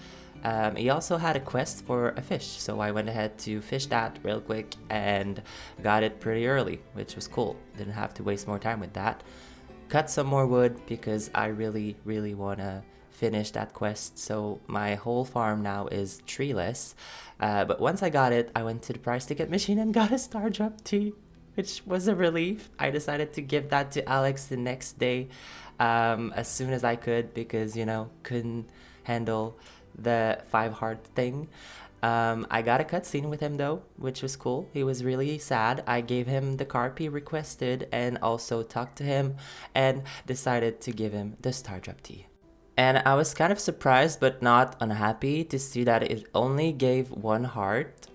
He also had a quest for a fish, so I went ahead to fish that real quick and got it pretty early, which was cool. Didn't have to waste more time with that. Cut some more wood because I really want to finish that quest, so my whole farm now is treeless. But once I got it, I went to the price ticket machine and got a star drop tea, which was a relief. I decided to give that to Alex the next day as soon as I could because, couldn't handle the 5 heart thing. I got a cutscene with him though, which was cool. He was really sad. I gave him the carp he requested and also talked to him and decided to give him the Stardrop tea. And I was kind of surprised but not unhappy to see that it only gave one heart.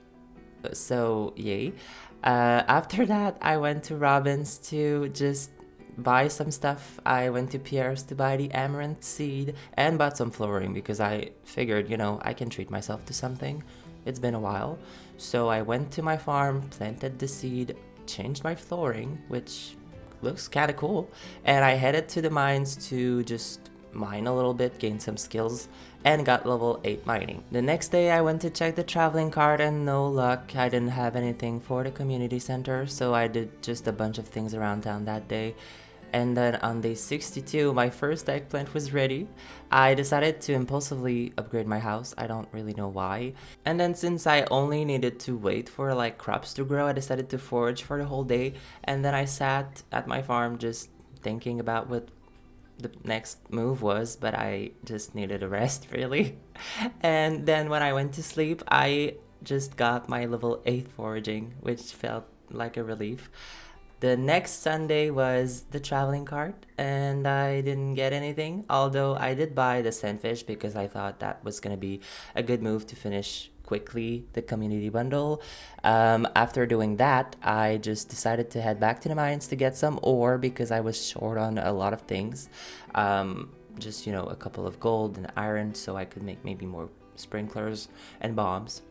So, yay. After that, I went to Robin's to just buy some stuff. I went to Pierre's to buy the amaranth seed and bought some flooring because I figured, I can treat myself to something. It's been a while. So I went to my farm, planted the seed, changed my flooring, which looks kind of cool, and I headed to the mines to just mine a little bit, gain some skills, and got level 8 mining. The next day I went to check the traveling cart and no luck, I didn't have anything for the community center, so I did just a bunch of things around town that day. And then on day 62, my first eggplant was ready. I decided to impulsively upgrade my house. I don't really know why. And then since I only needed to wait for like crops to grow, I decided to forage for the whole day. And then I sat at my farm just thinking about what the next move was, but I just needed a rest really. And then when I went to sleep, I just got my level 8 foraging, which felt like a relief. The next Sunday was the traveling cart, and I didn't get anything, although I did buy the sandfish because I thought that was going to be a good move to finish quickly the community bundle. After doing that, I just decided to head back to the mines to get some ore because I was short on a lot of things. Just, a couple of gold and iron so I could make maybe more sprinklers and bombs.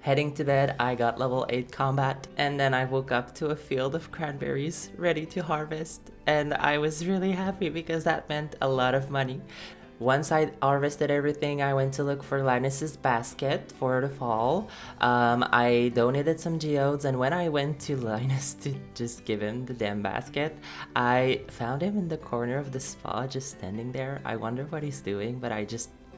Heading to bed, I got level 8 combat, and then I woke up to a field of cranberries ready to harvest, and I was really happy because that meant a lot of money. Once I harvested everything, I went to look for Linus's basket for the fall. I donated some geodes, and when I went to Linus to just give him the damn basket, I found him in the corner of the spa just standing there. I wonder what he's doing, but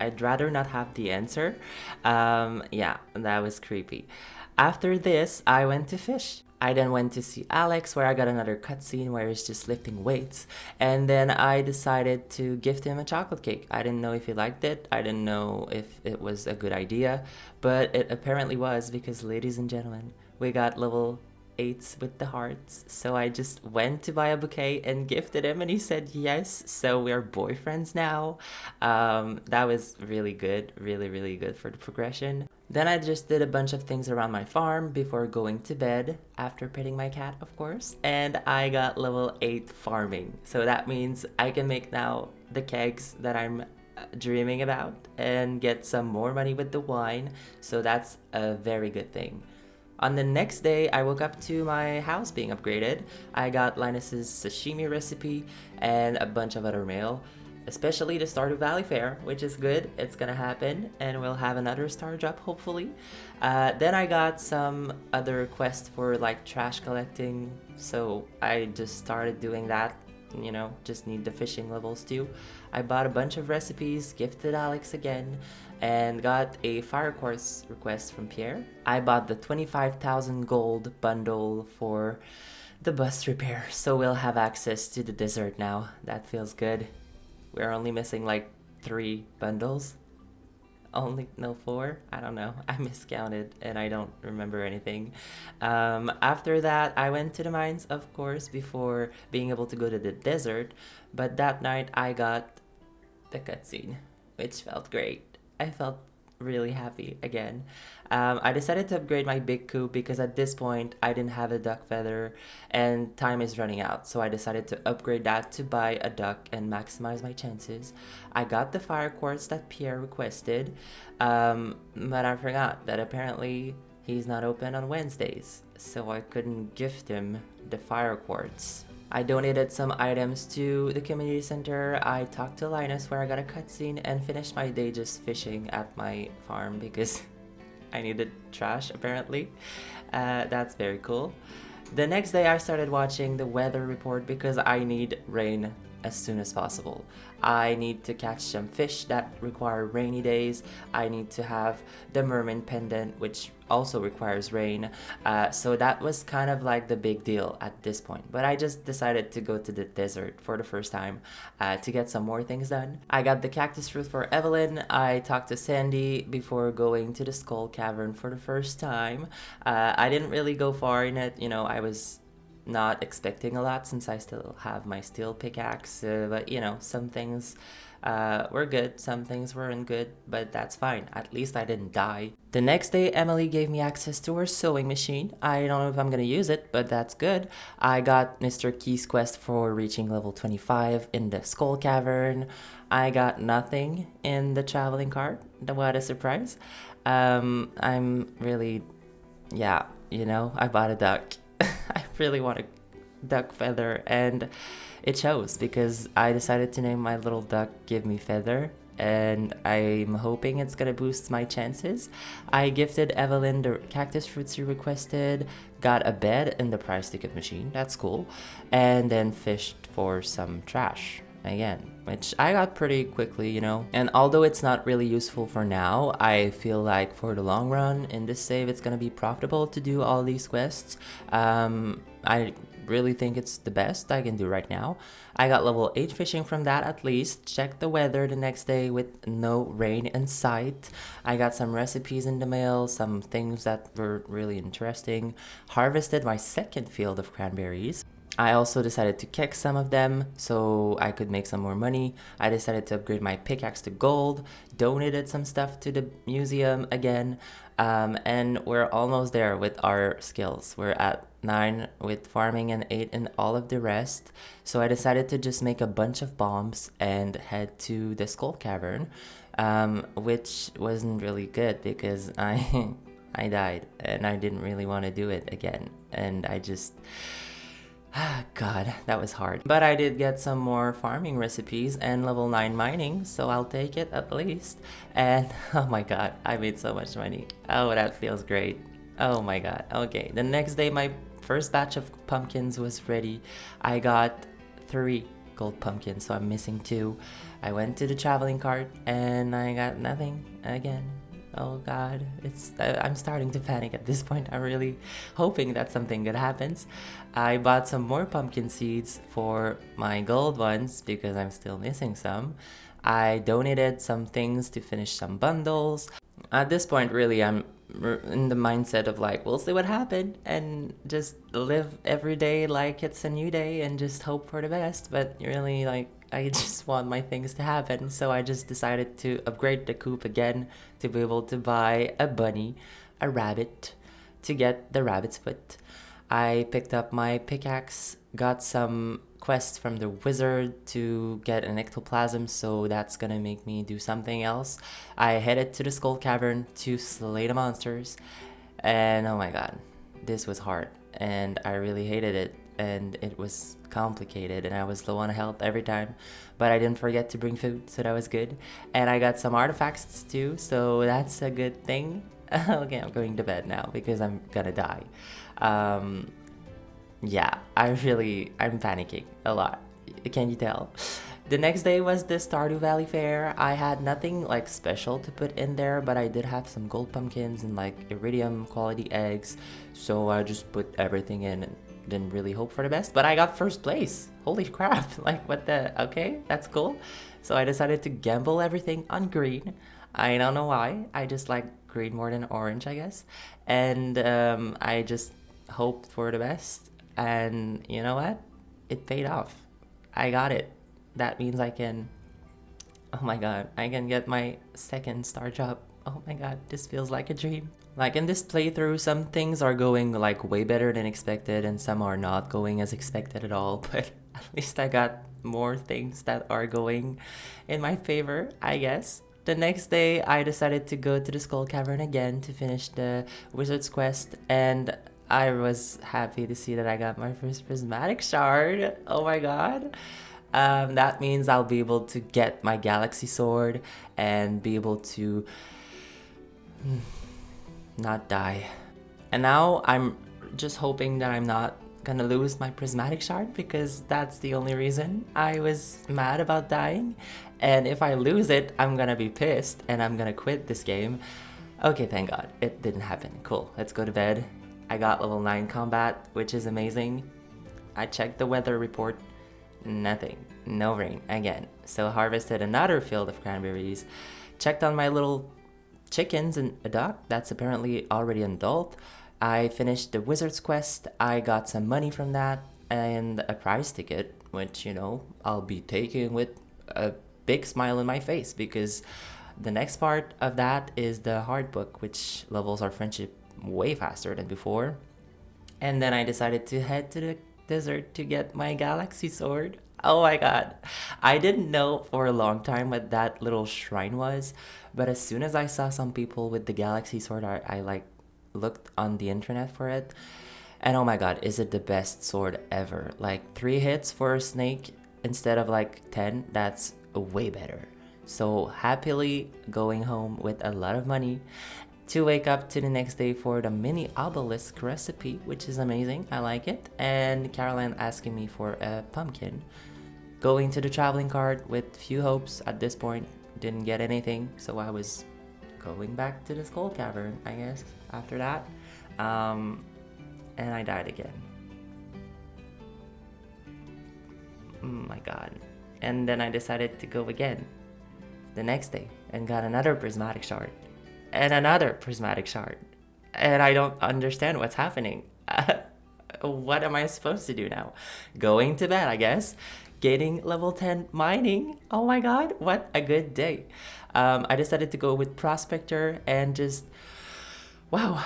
I'd rather not have the answer. Yeah, that was creepy. After this, I went to fish. I then went to see Alex, where I got another cutscene where he's just lifting weights. And then I decided to gift him a chocolate cake. I didn't know if he liked it. I didn't know if it was a good idea. But it apparently was because, ladies and gentlemen, we got level 8s with the hearts. So I just went to buy a bouquet and gifted him, and he said yes. So we're boyfriends now. That was really good, really, really good for the progression. Then I just did a bunch of things around my farm before going to bed, after petting my cat, of course. And I got level 8 farming. So that means I can make now the kegs that I'm dreaming about and get some more money with the wine. So that's a very good thing. On the next day, I woke up to my house being upgraded. I got Linus's sashimi recipe and a bunch of other mail, especially the Stardew Valley Fair, which is good. It's gonna happen, and we'll have another star drop hopefully. Then I got some other quests for like trash collecting, so I just started doing that. Just need the fishing levels too. I bought a bunch of recipes, gifted Alex again, and got a fire quartz request from Pierre. I bought the 25,000 gold bundle for the bus repair, so we'll have access to the desert now. That feels good. We're only missing like 3 bundles. No, 4? I don't know. I miscounted and I don't remember anything. After that, I went to the mines, of course, before being able to go to the desert. But that night, I got the cutscene, which felt great. I felt really happy again. I decided to upgrade my big coop because at this point I didn't have a duck feather and time is running out, so I decided to upgrade that to buy a duck and maximize my chances. I got the fire quartz that Pierre requested, but I forgot that apparently he's not open on Wednesdays, so I couldn't gift him the fire quartz. I donated some items to the community center. I talked to Linus where I got a cutscene and finished my day just fishing at my farm because I needed trash apparently. That's very cool. The next day I started watching the weather report because I need rain as soon as possible. I need to catch some fish that require rainy days. I need to have the mermaid pendant, which also requires rain. So that was kind of like the big deal at this point. But I just decided to go to the desert for the first time to get some more things done. I got the cactus fruit for Evelyn. I talked to Sandy before going to the skull cavern for the first time. I didn't really go far in it. You know, I was not expecting a lot since I still have my steel pickaxe. But you know, some things were good, some things weren't good, but that's fine. At least I didn't die. The next day, Emily gave me access to her sewing machine. I don't know if I'm gonna use it, but that's good. I got Mr. Key's quest for reaching level 25 in the Skull Cavern. I got nothing in the traveling cart. What a surprise. I'm really, yeah, you know, I bought a duck. I really want a duck feather, and it shows because I decided to name my little duck Give Me Feather, and I'm hoping it's gonna boost my chances. I gifted Evelyn the cactus fruits she requested, got a bed in the prize ticket machine, that's cool, and then fished for some trash again, which I got pretty quickly, you know. And although it's not really useful for now, I feel like for the long run in this save it's gonna be profitable to do all these quests. I really think it's the best I can do right now. I got level 8 fishing from that at least. Checked the weather the next day with no rain in sight. I got some recipes in the mail, some things that were really interesting. Harvested my second field of cranberries. I also decided to kick some of them so I could make some more money. I decided to upgrade my pickaxe to gold, donated some stuff to the museum again, and we're almost there with our skills. We're at 9 with farming and 8 in all of the rest. So I decided to just make a bunch of bombs and head to the Skull Cavern, which wasn't really good because I died and I didn't really want to do it again. And I just... God, that was hard. But I did get some more farming recipes and level 9 mining, so I'll take it at least. And oh my god, I made so much money. Oh, that feels great. Oh my god. Okay, the next day my first batch of pumpkins was ready. I got 3 gold pumpkins, so I'm missing 2. I went to the traveling cart and I got nothing again. Oh god, I'm starting to panic at this point. I'm really hoping that something good happens. I bought some more pumpkin seeds for my gold ones because I'm still missing some. I donated some things to finish some bundles. At this point, really, I'm in the mindset of like, we'll see what happened and just live every day like it's a new day and just hope for the best. But really, like, I just want my things to happen, so I just decided to upgrade the coop again to be able to buy a bunny, a rabbit, to get the rabbit's foot. I picked up my pickaxe, got some quests from the wizard to get an ectoplasm, so that's gonna make me do something else. I headed to the Skull Cavern to slay the monsters, and oh my god, this was hard, and I really hated it. And it was complicated and I was low on health every time, but I didn't forget to bring food, so that was good. And I got some artifacts too, so that's a good thing. Okay, I'm going to bed now because I'm gonna die. Yeah, I'm panicking a lot. Can you tell? The next day was the Stardew Valley Fair. I had nothing like special to put in there, but I did have some gold pumpkins and like iridium quality eggs, so I just put everything in and didn't really hope for the best, but I got first place. Holy crap. Like, what the... Okay, that's cool. So I decided to gamble everything on green. I don't know why. I just like green more than orange, I guess. And I just hoped for the best. And you know what? It paid off. I got it. That means I can... Oh my god. I can get my second star job. Oh my god, this feels like a dream. Like in this playthrough, some things are going like way better than expected and some are not going as expected at all, but at least I got more things that are going in my favor, I guess. The next day, I decided to go to the Skull Cavern again to finish the Wizard's Quest, and I was happy to see that I got my first prismatic shard. Oh my god. That means I'll be able to get my Galaxy Sword and be able to not die. And now I'm just hoping that I'm not gonna lose my prismatic shard because that's the only reason I was mad about dying. And if I lose it, I'm gonna be pissed and I'm gonna quit this game. Okay, thank God. It didn't happen. Cool. Let's go to bed. I got level 9 combat, which is amazing. I checked the weather report. Nothing. No rain again. So harvested another field of cranberries. Checked on my little chickens and a duck that's apparently already an adult. I finished the wizard's quest. I got some money from that and a prize ticket, which, you know, I'll be taking with a big smile on my face because the next part of that is the hard book, which levels our friendship way faster than before. And then I decided to head to the desert to get my galaxy sword. Oh my god. I didn't know for a long time what that little shrine was, but as soon as I saw some people with the galaxy sword, I like looked on the internet for it. And oh my god, is it the best sword ever? Like 3 hits for a snake instead of like 10, that's way better. So happily going home with a lot of money to wake up to the next day for the mini obelisk recipe, which is amazing. I like it. And Caroline asking me for a pumpkin. Going to the traveling cart with few hopes at this point. Didn't get anything, so I was going back to the skull cavern, I guess, after that. And I died again. Oh my god. And then I decided to go again the next day and got another prismatic shard and another prismatic shard, and I don't understand what's happening. What am I supposed to do now? Going to bed, I guess. Getting level 10 mining. Oh my god, what a good day. I decided to go with prospector and just wow.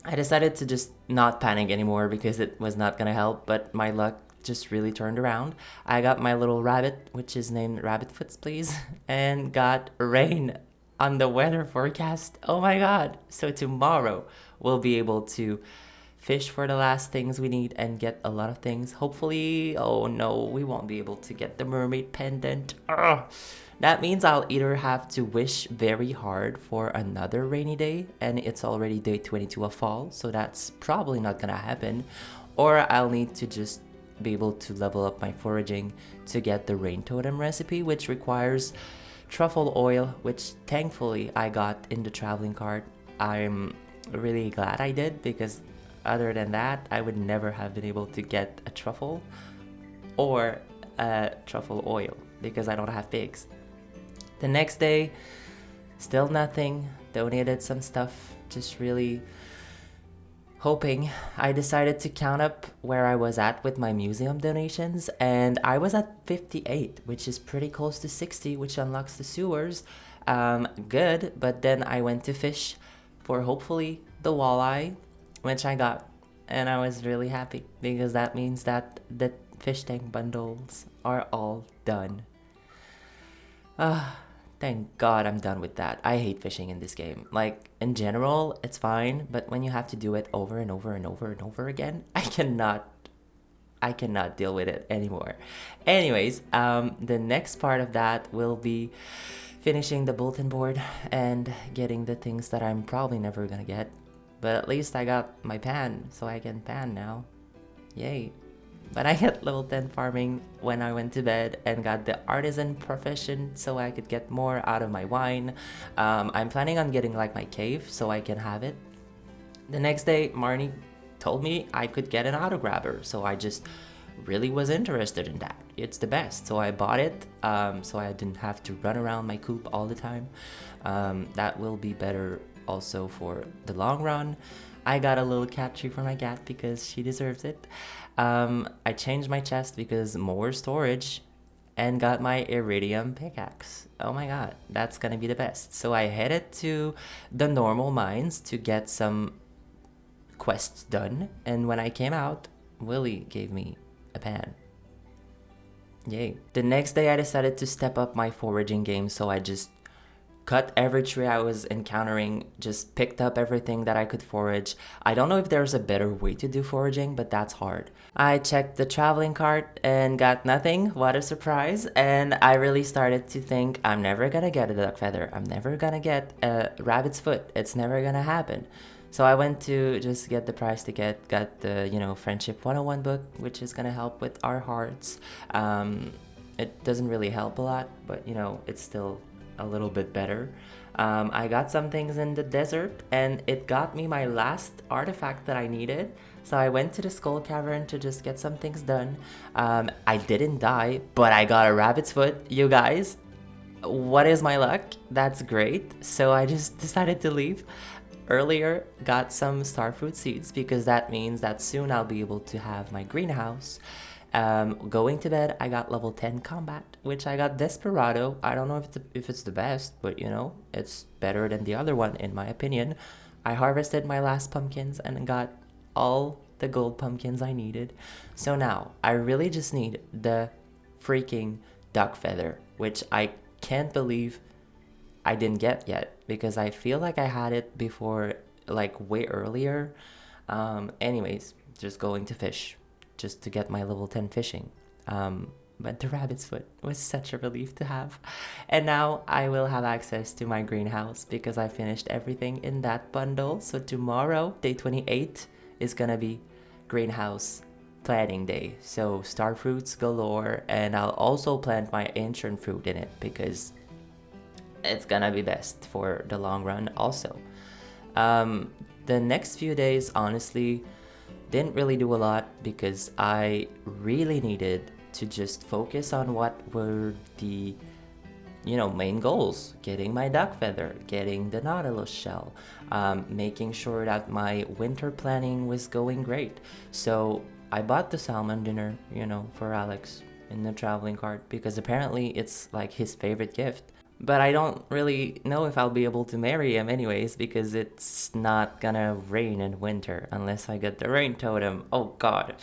I decided to just not panic anymore because it was not gonna help, but my luck just really turned around. I got my little rabbit, which is named Rabbitfoots, please, and got rain on the weather forecast. Oh my god. So tomorrow we'll be able to fish for the last things we need and get a lot of things. Hopefully, oh no, we won't be able to get the mermaid pendant. Ugh. That means I'll either have to wish very hard for another rainy day, and it's already day 22 of fall, so that's probably not gonna happen, or I'll need to just be able to level up my foraging to get the rain totem recipe, which requires truffle oil, which thankfully I got in the traveling cart. I'm really glad I did because other than that, I would never have been able to get a truffle or a truffle oil because I don't have pigs. The next day, still nothing. Donated some stuff, just really hoping. I decided to count up where I was at with my museum donations, and I was at 58, which is pretty close to 60, which unlocks the sewers. Good, but then I went to fish for hopefully the walleye, which I got, and I was really happy because that means that the fish tank bundles are all done. Thank God I'm done with that. I hate fishing in this game. Like, in general, it's fine, but when you have to do it over and over and over and over again, I cannot deal with it anymore. Anyways, the next part of that will be finishing the bulletin board and getting the things that I'm probably never gonna get. But at least I got my pan, so I can pan now. Yay. But I hit level 10 farming when I went to bed and got the artisan profession so I could get more out of my wine. I'm planning on getting like my cave so I can have it. The next day, Marnie told me I could get an auto grabber, so I just really was interested in that. It's the best, so I bought it so I didn't have to run around my coop all the time. That will be better also for the long run. I got a little cat tree for my cat because she deserves it. I changed my chest because more storage and got my iridium pickaxe. Oh my god, that's gonna be the best. So I headed to the normal mines to get some quests done, and when I came out, Willie gave me a pan. Yay. The next day I decided to step up my foraging game, so I just cut every tree I was encountering, just picked up everything that I could forage. I don't know if there's a better way to do foraging, but that's hard. I checked the traveling cart and got nothing. What a surprise. And I really started to think, I'm never gonna get a duck feather. I'm never gonna get a rabbit's foot. It's never gonna happen. So I went to just get the prize ticket, got the, Friendship 101 book, which is gonna help with our hearts. It doesn't really help a lot, but it's still a little bit better. I got some things in the desert, and it got me my last artifact that I needed. So I went to the Skull Cavern to just get some things done. I didn't die, but I got a rabbit's foot, you guys. What is my luck? That's great. So I just decided to leave earlier, got some starfruit seeds because that means that soon I'll be able to have my greenhouse. Going to bed, I got level 10 combat, which I got Desperado. I don't know if it's the best, but it's better than the other one in my opinion. I harvested my last pumpkins and got all the gold pumpkins I needed. So now I really just need the freaking duck feather, which I can't believe I didn't get yet because I feel like I had it before, like way earlier. Anyways, just going to fish just to get my level 10 fishing. But the rabbit's foot was such a relief to have. And now I will have access to my greenhouse because I finished everything in that bundle. So tomorrow, day 28, is gonna be greenhouse planting day. So star fruits galore, and I'll also plant my ancient fruit in it because it's gonna be best for the long run also. The next few days honestly didn't really do a lot because I really needed to just focus on what were the main goals: getting my duck feather, getting the nautilus shell, making sure that my winter planning was going great. So I bought the salmon dinner for Alex in the traveling cart because apparently it's like his favorite gift. But I don't really know if I'll be able to marry him anyways because it's not gonna rain in winter unless I get the rain totem. Oh god.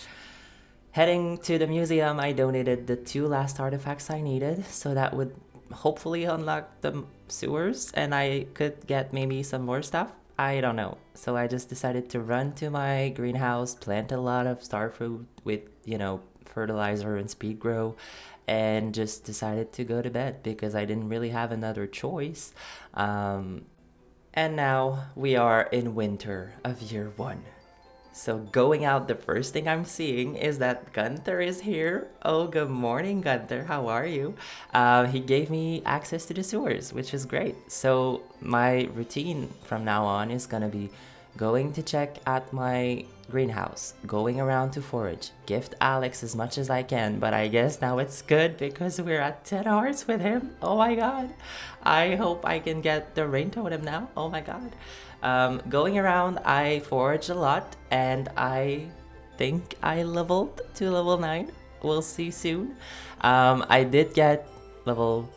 Heading to the museum, I donated the 2 last artifacts I needed, so that would hopefully unlock the sewers and I could get maybe some more stuff. I don't know. So I just decided to run to my greenhouse, plant a lot of starfruit with, fertilizer and speed grow, and just decided to go to bed because I didn't really have another choice. And now we are in winter of year 1. So going out, the first thing I'm seeing is that Gunther is here. Oh, good morning, Gunther. How are you? He gave me access to the sewers, which is great. So my routine from now on is gonna be going to check at my greenhouse, going around to forage, gift Alex as much as I can, but I guess now it's good because we're at 10 hours with him. Oh my god. I hope I can get the rain totem now. Oh my god. Going around, I foraged a lot and I think I leveled to level 9. We'll see soon. I did get level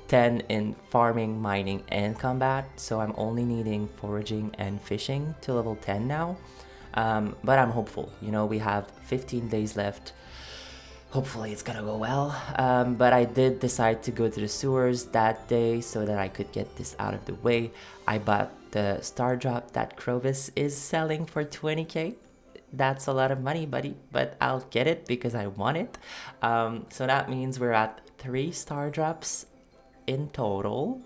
10 in farming, mining, and combat, so I'm only needing foraging and fishing to level 10 now. But I'm hopeful. We have 15 days left. Hopefully it's gonna go well. But I did decide to go to the sewers that day so that I could get this out of the way. I bought the star drop that Crovis is selling for 20k. That's a lot of money, buddy, but I'll get it because I want it. So that means we're at 3 star drops in total.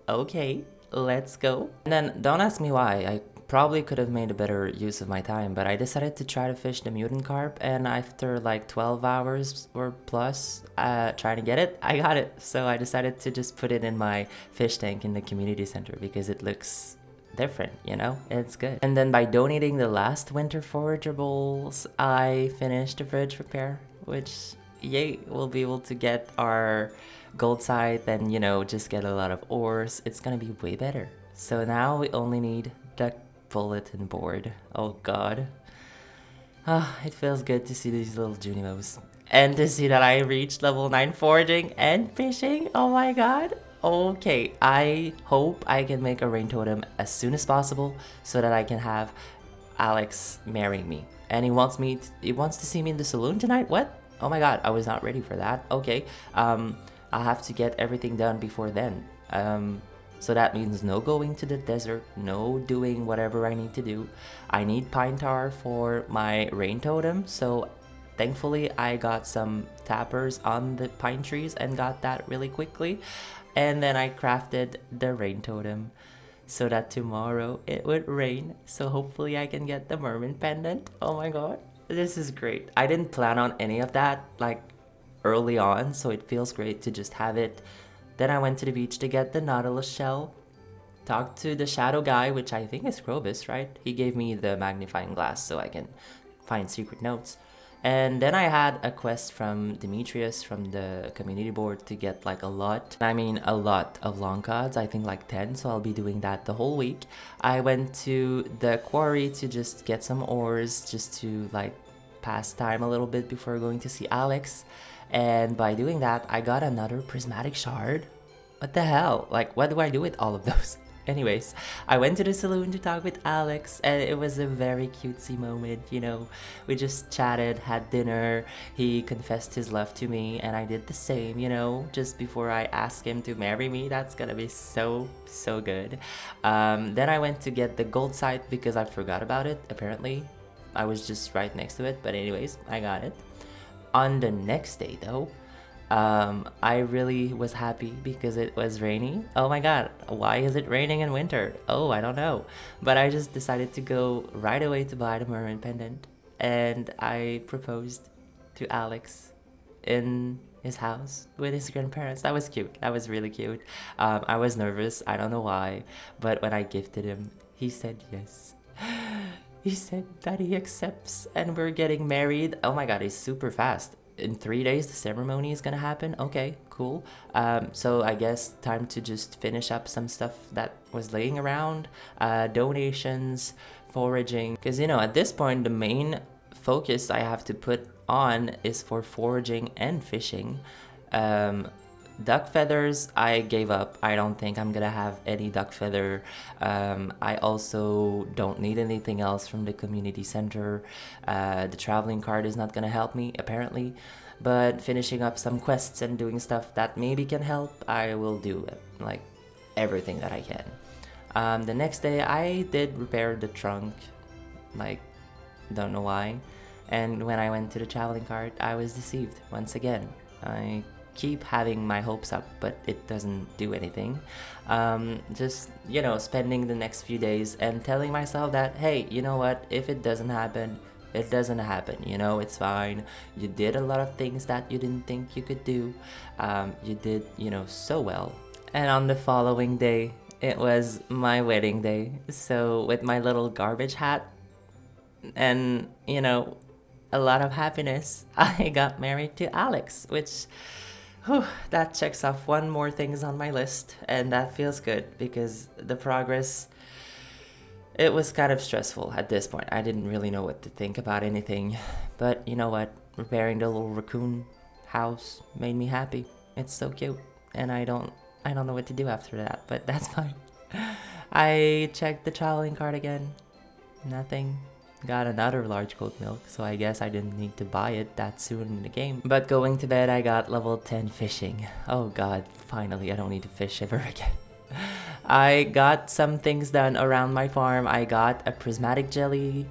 Okay, let's go. And then don't ask me why. I probably could have made a better use of my time, but I decided to try to fish the mutant carp, and after like 12 hours or plus trying to get it, I got it. So I decided to just put it in my fish tank in the community center because it looks different, it's good. And then by donating the last winter forageables, I finished the bridge repair, which yay, we'll be able to get our gold scythe and just get a lot of ores. It's gonna be way better. So now we only need the bulletin board. Oh god. It feels good to see these little Junimos. And to see that I reached level 9 foraging and fishing. Oh my god. Okay, I hope I can make a rain totem as soon as possible so that I can have Alex marrying me. And he wants to see me in the saloon tonight? What? Oh my god, I was not ready for that. Okay, I'll have to get everything done before then. So that means no going to the desert, no doing whatever I need to do. I need pine tar for my rain totem, so thankfully I got some tappers on the pine trees and got that really quickly. And then I crafted the rain totem. so that tomorrow it would rain. So hopefully I can get the mermaid pendant. Oh my god. This is great. I didn't plan on any of that like early on, so it feels great to just have it. Then I went to the beach to get the nautilus shell. Talked to the shadow guy, which I think is Krobus, right? He gave me the magnifying glass so I can find secret notes. And then I had a quest from Demetrius from the community board to get like a lot. I mean, a lot of long cards, I think like 10, so I'll be doing that the whole week. I went to the quarry to just get some ores, just to like pass time a little bit before going to see Alex. And by doing that, I got another prismatic shard. What the hell? Like, what do I do with all of those? Anyways, I went to the saloon to talk with Alex, and it was a very cutesy moment, you know. We just chatted, had dinner, he confessed his love to me, and I did the same, you know, just before I asked him to marry me. That's gonna be so, so good. Then I went to get the gold site because I forgot about it, apparently. I was just right next to it, but anyways, I got it. On the next day, though, I really was happy because it was rainy. Oh my god, why is it raining in winter? Oh, I don't know. But I just decided to go right away to buy the mermaid pendant. And I proposed to Alex in his house with his grandparents. That was cute. That was really cute. I was nervous. I don't know why. But when I gifted him, he said yes. He said that he accepts and we're getting married. Oh my god, he's super fast. In 3 days the ceremony is gonna happen. Okay, cool. So I guess time to just finish up some stuff that was laying around, donations, foraging, because you know at this point the main focus I have to put on is for foraging and fishing. Duck feathers, I gave up. I don't think I'm gonna have any duck feather. I also don't need anything else from the community center. The traveling card is not gonna help me, apparently. But finishing up some quests and doing stuff that maybe can help, I will do it. Like everything that I can. The next day, I did repair the trunk. Like, don't know why. And when I went to the traveling card, I was deceived once again. I keep having my hopes up, but it doesn't do anything. Just, you know, spending the next few days and telling myself that, hey, you know what, if it doesn't happen, it doesn't happen, you know, it's fine. You did a lot of things that you didn't think you could do. You did, you know, so well. And on the following day, it was my wedding day. So with my little garbage hat and, you know, a lot of happiness, I got married to Alex, which whew, that checks off one more things on my list, and that feels good because the progress, it was kind of stressful at this point. I didn't really know what to think about anything, but you know what? Repairing the little raccoon house made me happy. It's so cute, and I don't know what to do after that, but that's fine. I checked the traveling card again. Nothing. Got another large goat milk, so I guess I didn't need to buy it that soon in the game. But going to bed, I got level 10 fishing. Oh god, finally I don't need to fish ever again. I got some things done around my farm. I got a prismatic jelly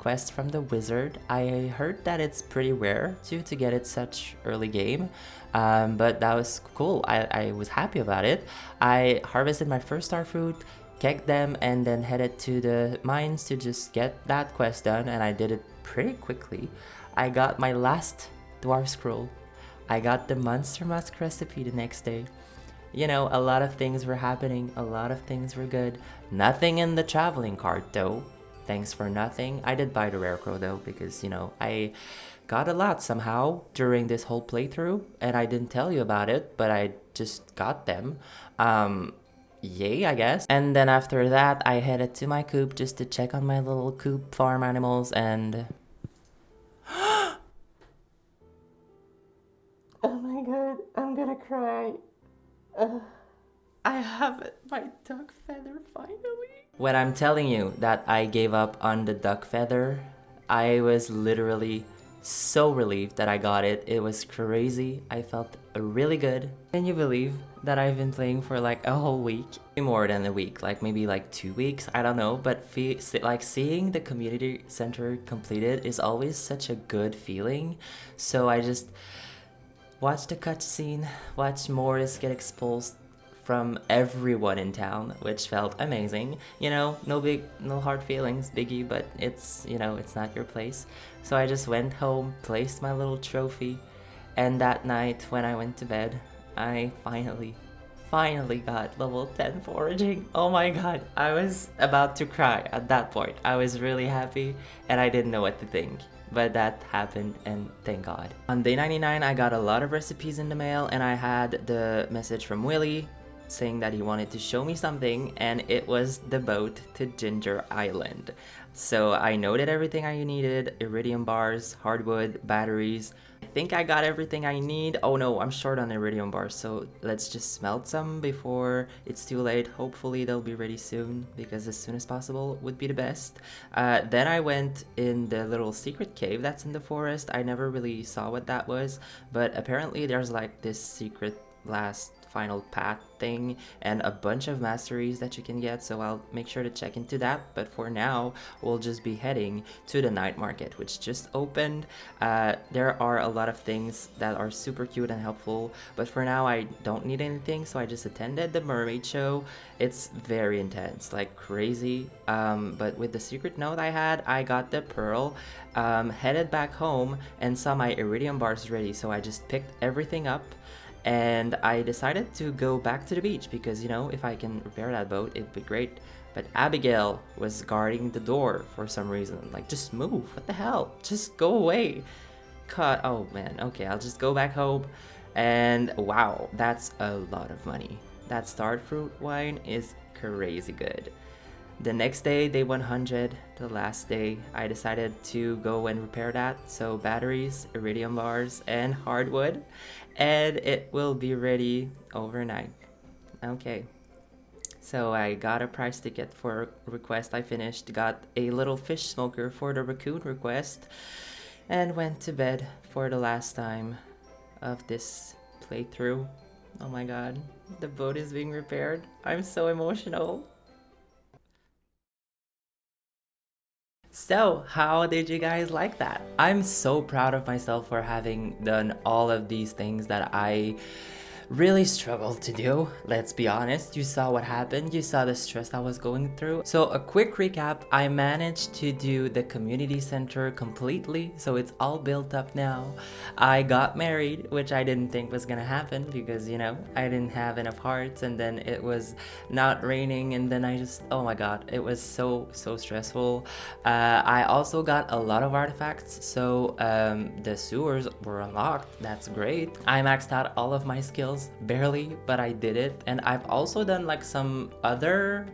quest from the wizard. I heard that it's pretty rare to get it such early game. But that was cool. I was happy about it. I harvested my first star fruit, kegged them, and then headed to the mines to just get that quest done, and I did it pretty quickly. I got my last dwarf scroll. I got the monster musk recipe the next day. You know, a lot of things were happening, a lot of things were good. Nothing in the traveling cart though. Thanks for nothing. I did buy the rare crow though, because you know, I got a lot somehow during this whole playthrough, and I didn't tell you about it, but I just got them. Yay, I guess. And then after that, I headed to my coop just to check on my little coop farm animals and... Oh my god, I'm gonna cry. I have my duck feather finally. When I'm telling you that I gave up on the duck feather, I was literally so relieved that I got it. It was crazy. I felt really good. Can you believe that I've been playing for like a whole week? More than a week, like maybe like 2 weeks, I don't know, but like seeing the community center completed is always such a good feeling. So I just watched the cutscene, watched Morris get exposed from everyone in town, which felt amazing. You know, no hard feelings, Biggie, but it's, you know, it's not your place. So I just went home, placed my little trophy, and that night when I went to bed, I finally got level 10 foraging. Oh my god, I was about to cry at that point. I was really happy and I didn't know what to think. But that happened and thank god. On day 99, I got a lot of recipes in the mail and I had the message from Willie saying that he wanted to show me something, and it was the boat to Ginger Island. So I noted everything I needed: iridium bars, hardwood, batteries. I think I got everything I need. Oh no, I'm short on iridium bars, so let's just smelt some before it's too late. Hopefully they'll be ready soon, because as soon as possible would be the best. Then I went in the little secret cave that's in the forest. I never really saw what that was, but apparently there's like this secret last final path thing and a bunch of masteries that you can get, so I'll make sure to check into that. But for now, we'll just be heading to the night market, which just opened. There are a lot of things that are super cute and helpful, but for now I don't need anything, so I just attended the mermaid show. It's very intense, like crazy, but with the secret note I had, I got the pearl, headed back home and saw my iridium bars ready, so I just picked everything up. And I decided to go back to the beach because, you know, if I can repair that boat, it'd be great. But Abigail was guarding the door for some reason. Like, just move. What the hell? Just go away. Cut. Oh, man. Okay, I'll just go back home. And wow, that's a lot of money. That starred fruit wine is crazy good. The next day, day 100, the last day, I decided to go and repair that. So batteries, iridium bars, and hardwood. And it will be ready overnight. Okay. So I got a price ticket for a request I finished, got a little fish smoker for the raccoon request, and went to bed for the last time of this playthrough. Oh my god, the boat is being repaired. I'm so emotional. So, how did you guys like that? I'm so proud of myself for having done all of these things that I really struggled to do. Let's be honest, you saw what happened, you saw the stress I was going through. So a quick recap, I managed to do the community center completely, so it's all built up now. I got married, which I didn't think was gonna happen because, you know, I didn't have enough hearts, and then it was not raining, and then I just, oh my god, it was so stressful. I also got a lot of artifacts, so the sewers were unlocked. That's great. I maxed out all of my skills, barely, but I did it. And I've also done like some other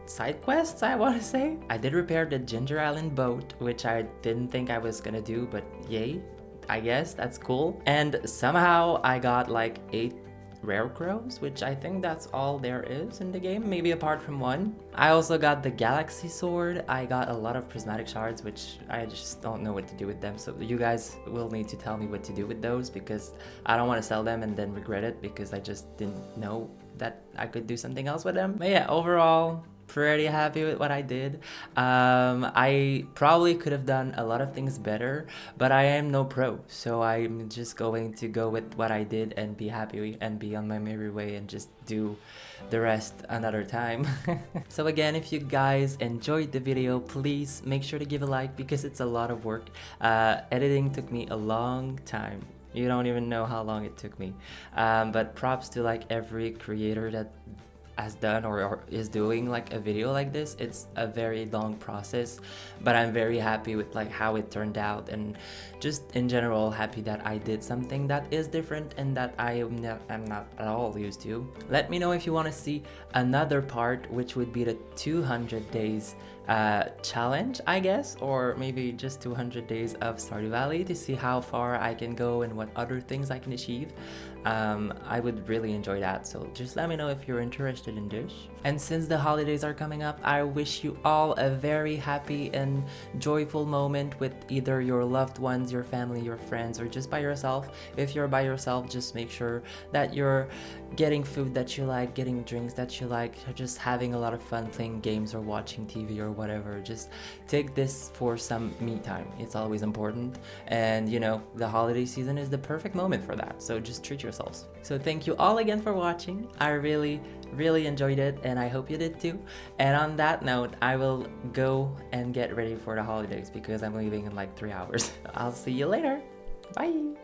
side quests, I want to say. I did repair the Ginger Island boat, which I didn't think I was gonna do, but yay, I guess that's cool. And somehow I got like 8 rare crows, which I think that's all there is in the game, maybe apart from one. I also got the galaxy sword. I got a lot of prismatic shards, which I just don't know what to do with them, so you guys will need to tell me what to do with those, because I don't want to sell them and then regret it because I just didn't know that I could do something else with them. But yeah, overall, pretty happy with what I did. I probably could have done a lot of things better, but I am no pro, so I'm just going to go with what I did and be happy and be on my merry way and just do the rest another time. So again, if you guys enjoyed the video, please make sure to give a like because it's a lot of work. Editing took me a long time. You don't even know how long it took me. But props to like every creator that has done or is doing like a video like this. It's a very long process, but I'm very happy with like how it turned out, and just in general happy that I did something that is different and that I'm not at all used to. Let me know if you want to see another part, which would be the 200 days challenge, I guess, or maybe just 200 days of Stardew Valley to see how far I can go and what other things I can achieve. I would really enjoy that, so just let me know if you're interested. interested in this. And since the holidays are coming up, I wish you all a very happy and joyful moment with either your loved ones, your family, your friends, or just by yourself. If you're by yourself, just make sure that you're getting food that you like, getting drinks that you like, just having a lot of fun playing games or watching TV or whatever. Just take this for some me time. It's always important. And you know, the holiday season is the perfect moment for that. So just treat yourselves. So thank you all again for watching. I really enjoyed it, and I hope you did too. And on that note, I will go and get ready for the holidays because I'm leaving in like 3 hours. I'll see you later. Bye.